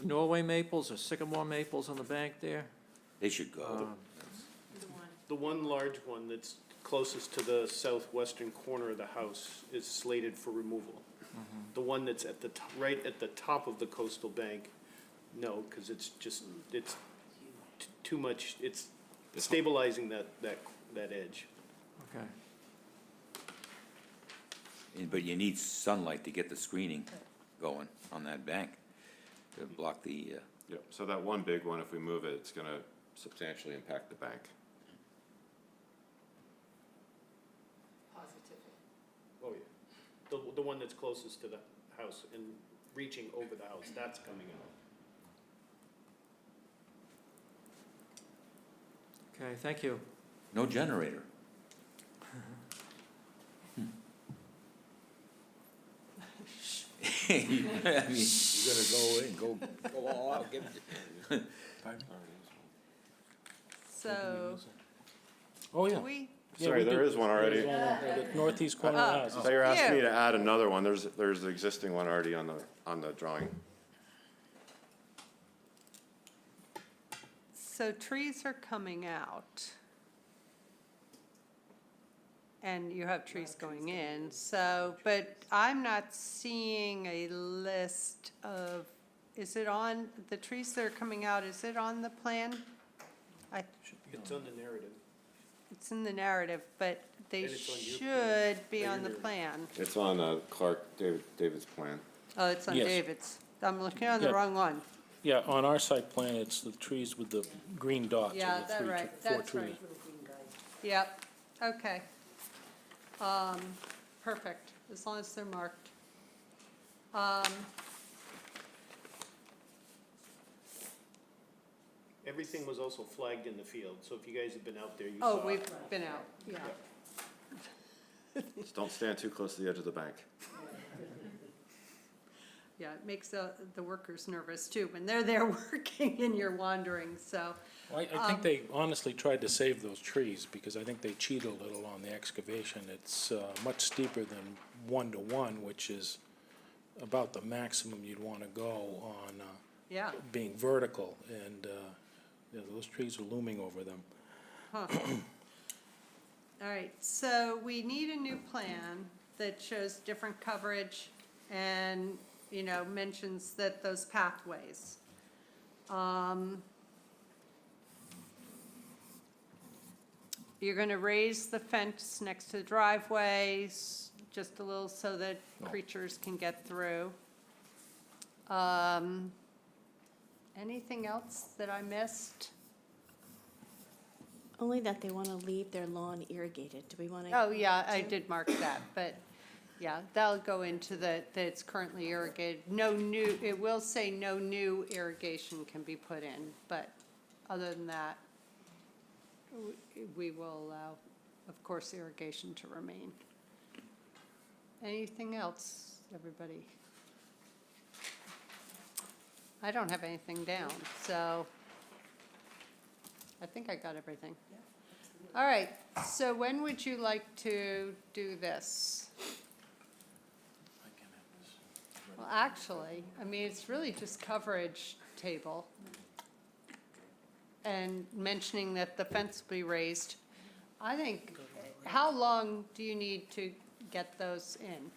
Norway maples or sycamore maples on the bank there? They should go. The one large one that's closest to the southwestern corner of the house is slated for removal. The one that's at the, right at the top of the coastal bank, no, because it's just, it's too much, it's stabilizing that edge. Okay. But you need sunlight to get the screening going on that bank to block the, Yeah, so that one big one, if we move it, it's gonna substantially impact the bank. Oh, yeah. The one that's closest to the house and reaching over the house, that's coming out. Okay, thank you. no generator. I mean, you're gonna go in, go all out, give it. So, Oh, yeah. we, Yeah, Sorry, we there do. is one already. There's one on the northeast corner of the house. So you're asking me Cute. to add another one, there's the existing one already on the drawing. so trees are coming out. And you have trees going in, so, but I'm not seeing a list of, is it on, the trees that are coming out, is it on the plan? It's on the narrative. It's in the narrative, but they And it's on your should be plan. on the plan. It's on David's plan. Oh, it's on Yes. David's. I'm looking on the Yeah. wrong one. Yeah, on our site plan, it's the trees with the green dots. Yeah, are the that's three right, four that's trees. right. Yep, okay. Perfect, as long as they're marked. Everything was also flagged in the field, so if you guys have been out there, you Oh, saw. we've been out, yeah. Just don't stand too close to the edge of the bank. Yeah, it makes the workers nervous too, when they're there working and you're wandering, so. Well, I think they honestly tried to save those trees, because I think they cheated a little on the excavation. It's much steeper than 1-to-1, which is about the maximum you'd want to go on Yeah, being vertical, and yeah, those trees are looming over them. huh. All right, so we need a new plan that shows different coverage and, you know, mentions that those pathways. You're gonna raise the fence next to the driveways, just a little so that creatures can get through. Anything else that I missed? Only that they want to leave their lawn irrigated. Do we want to? Oh, yeah, I did mark that, but, yeah, that'll go into that it's currently irrigated. No new, it will say no new irrigation can be put in, but other than that, we will allow, of course, irrigation to remain. Anything else, everybody? I don't have anything down, so I think I got everything. All right, so when would you like to do this? Well, actually, I mean, it's really just coverage table and mentioning that the fence will be raised. I think, how long do you need to get those in?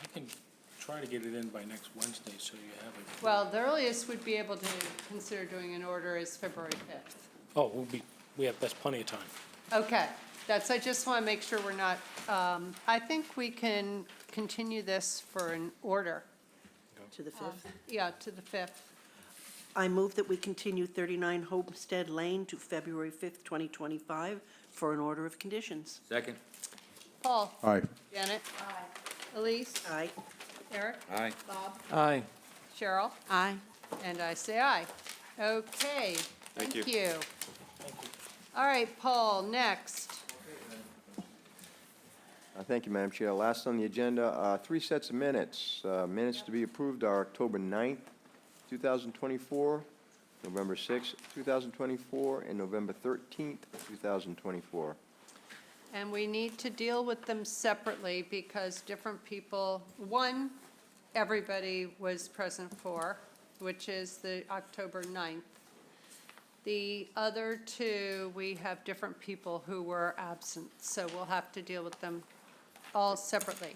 I can try to get it in by next Wednesday, so you have it. Well, the earliest we'd be able to consider doing an order is February 5th. Oh, that's plenty of time. Okay, I just want to make sure we're not, I think we can continue this for an order. To the 5th. Yeah, to the 5th. I move that we continue 39 Homestead Lane to February 5th, 2025 for an order of conditions. Second? Paul? Aye. Janet? Elise? Aye. Eric? Aye. Bob? Aye. Cheryl? Aye. And I say aye. Okay, Thank thank you. you. All right, Paul, next. Thank you, Madam Chair. Last on the agenda, 3 sets of minutes. Minutes to be approved are October 9th, 2024, November 6th, 2024, and November 13th, 2024. And we need to deal with them separately because different people, one, everybody was present for, which is the October 9th. The other two, we have different people who were absent, so we'll have to deal with them all separately.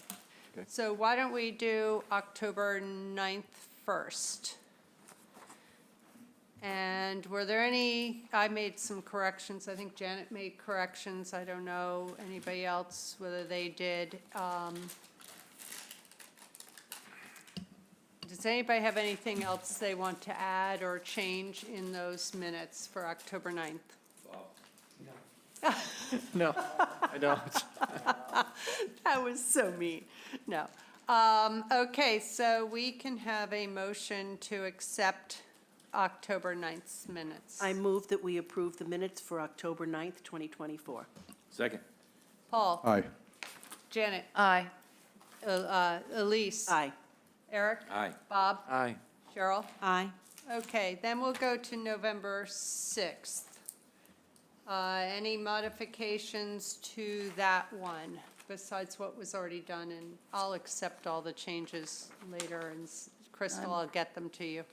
Okay. So why don't we do October 9th first? And were there any, I made some corrections, I think Janet made corrections, I don't know anybody else whether they did. Does anybody have anything else they want to add or change in those minutes for October 9th? No, I don't. That was so mean. No. Okay, so we can have a motion to accept October 9th's minutes. I move that we approve the minutes for October 9th, 2024. Second. Paul? Aye. Janet? Aye. Elise? Aye. Eric? Aye. Bob? Aye. Cheryl? Aye. Okay, then we'll go to November 6th. Any modifications to that one besides what was already done? And I'll accept all the changes later, and Crystal, I'll get them to you.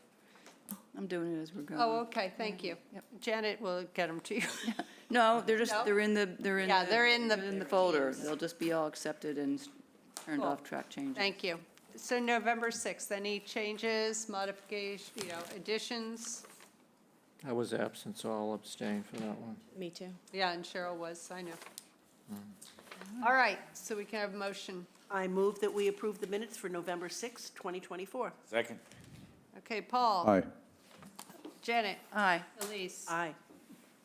I'm doing it as we're going. Oh, okay, thank you. Yep. Janet will get them to you. No, they're just, No? they're in the, Yeah, they're in the- folder. They'll just be all accepted and turned Cool. off track changes. Thank you. So November 6th, any changes, modification, additions? I was absent, so I'll abstain for that one. Me too. Yeah, and Cheryl was, I know. All right, so we can have a motion. I move that we approve the minutes for November 6th, 2024. Second. Okay, Paul? Aye. Janet? Aye. Elise? Aye.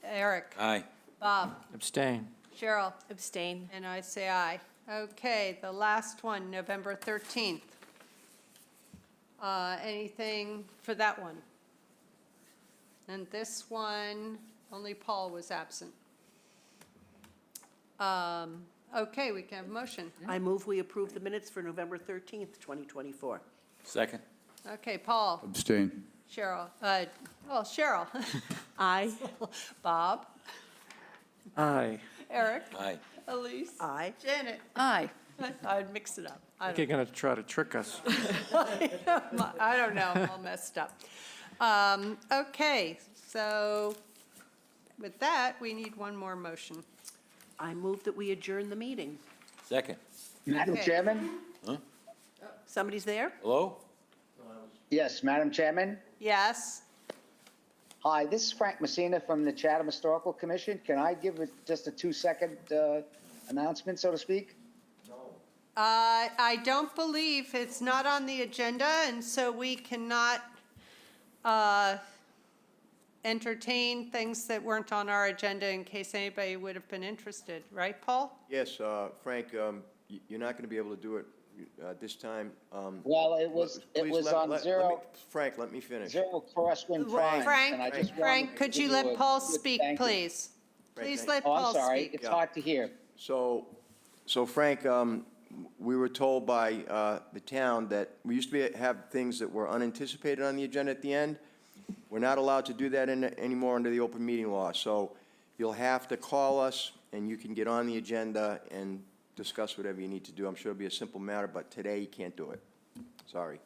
Eric? Aye. Bob? Abstain. Cheryl? Abstain. And I say aye. Okay, the last one, November 13th. Anything for that one? And this one, only Paul was absent. Okay, we can have a motion. I move we approve the minutes for November 13th, 2024. Second. Okay, Paul, Abstain. Cheryl, Cheryl, Aye. Bob, Aye. Eric, Aye. Elise. Aye. Janet. Aye. I'd mix it up. I think you're going to try to trick us. I don't know, I'm all messed up. Okay, so with that, we need one more motion. I move that we adjourn the meeting. Second. Madam Okay. Chairman? Somebody's there? Hello? Yes, Madam Chairman? Yes? Hi, this is Frank Messina from the Chatham Historical Commission. Can I give it just a 2-second announcement, so to speak? I don't believe, it's not on the agenda, and so we cannot entertain things that weren't on our agenda in case anybody would have been interested, right, Paul? Yes, Frank, you're not going to be able to do it this time. Well, it was on zero. Frank, let me finish. Zero crosswind times, and I just Frank, wanted could to you do let a Paul good speak, thank you. please? Please thank let Oh, Paul I'm sorry, speak. it's hard to hear. So Frank, we were told by the town that we used to have things that were unanticipated on the agenda at the end. We're not allowed to do that anymore under the open meeting law. So you'll have to call us, and you can get on the agenda and discuss whatever you need to do. I'm sure it'll be a simple matter, but today you can't do it. Sorry.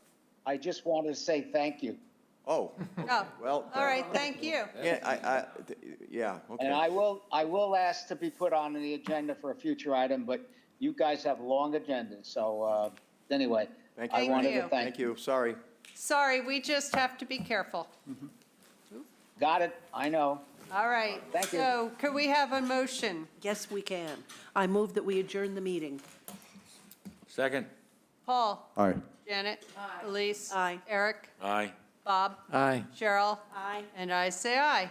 I just wanted to say thank you. Oh, Oh, well. all right, thank you. Yeah, yeah, okay. And I will ask to be put on the agenda for a future item, but you guys have long agendas, so, anyway. Thank I you. wanted you. to thank Thank you, sorry. Sorry, we just have to be careful. Got it, I know. All right. Thank you. So could we have a motion? Yes, we can. I move that we adjourn the meeting. Second. Paul? Aye. Janet? Elise? Aye. Eric? Aye. Bob? Aye. Cheryl? Aye. And I say aye.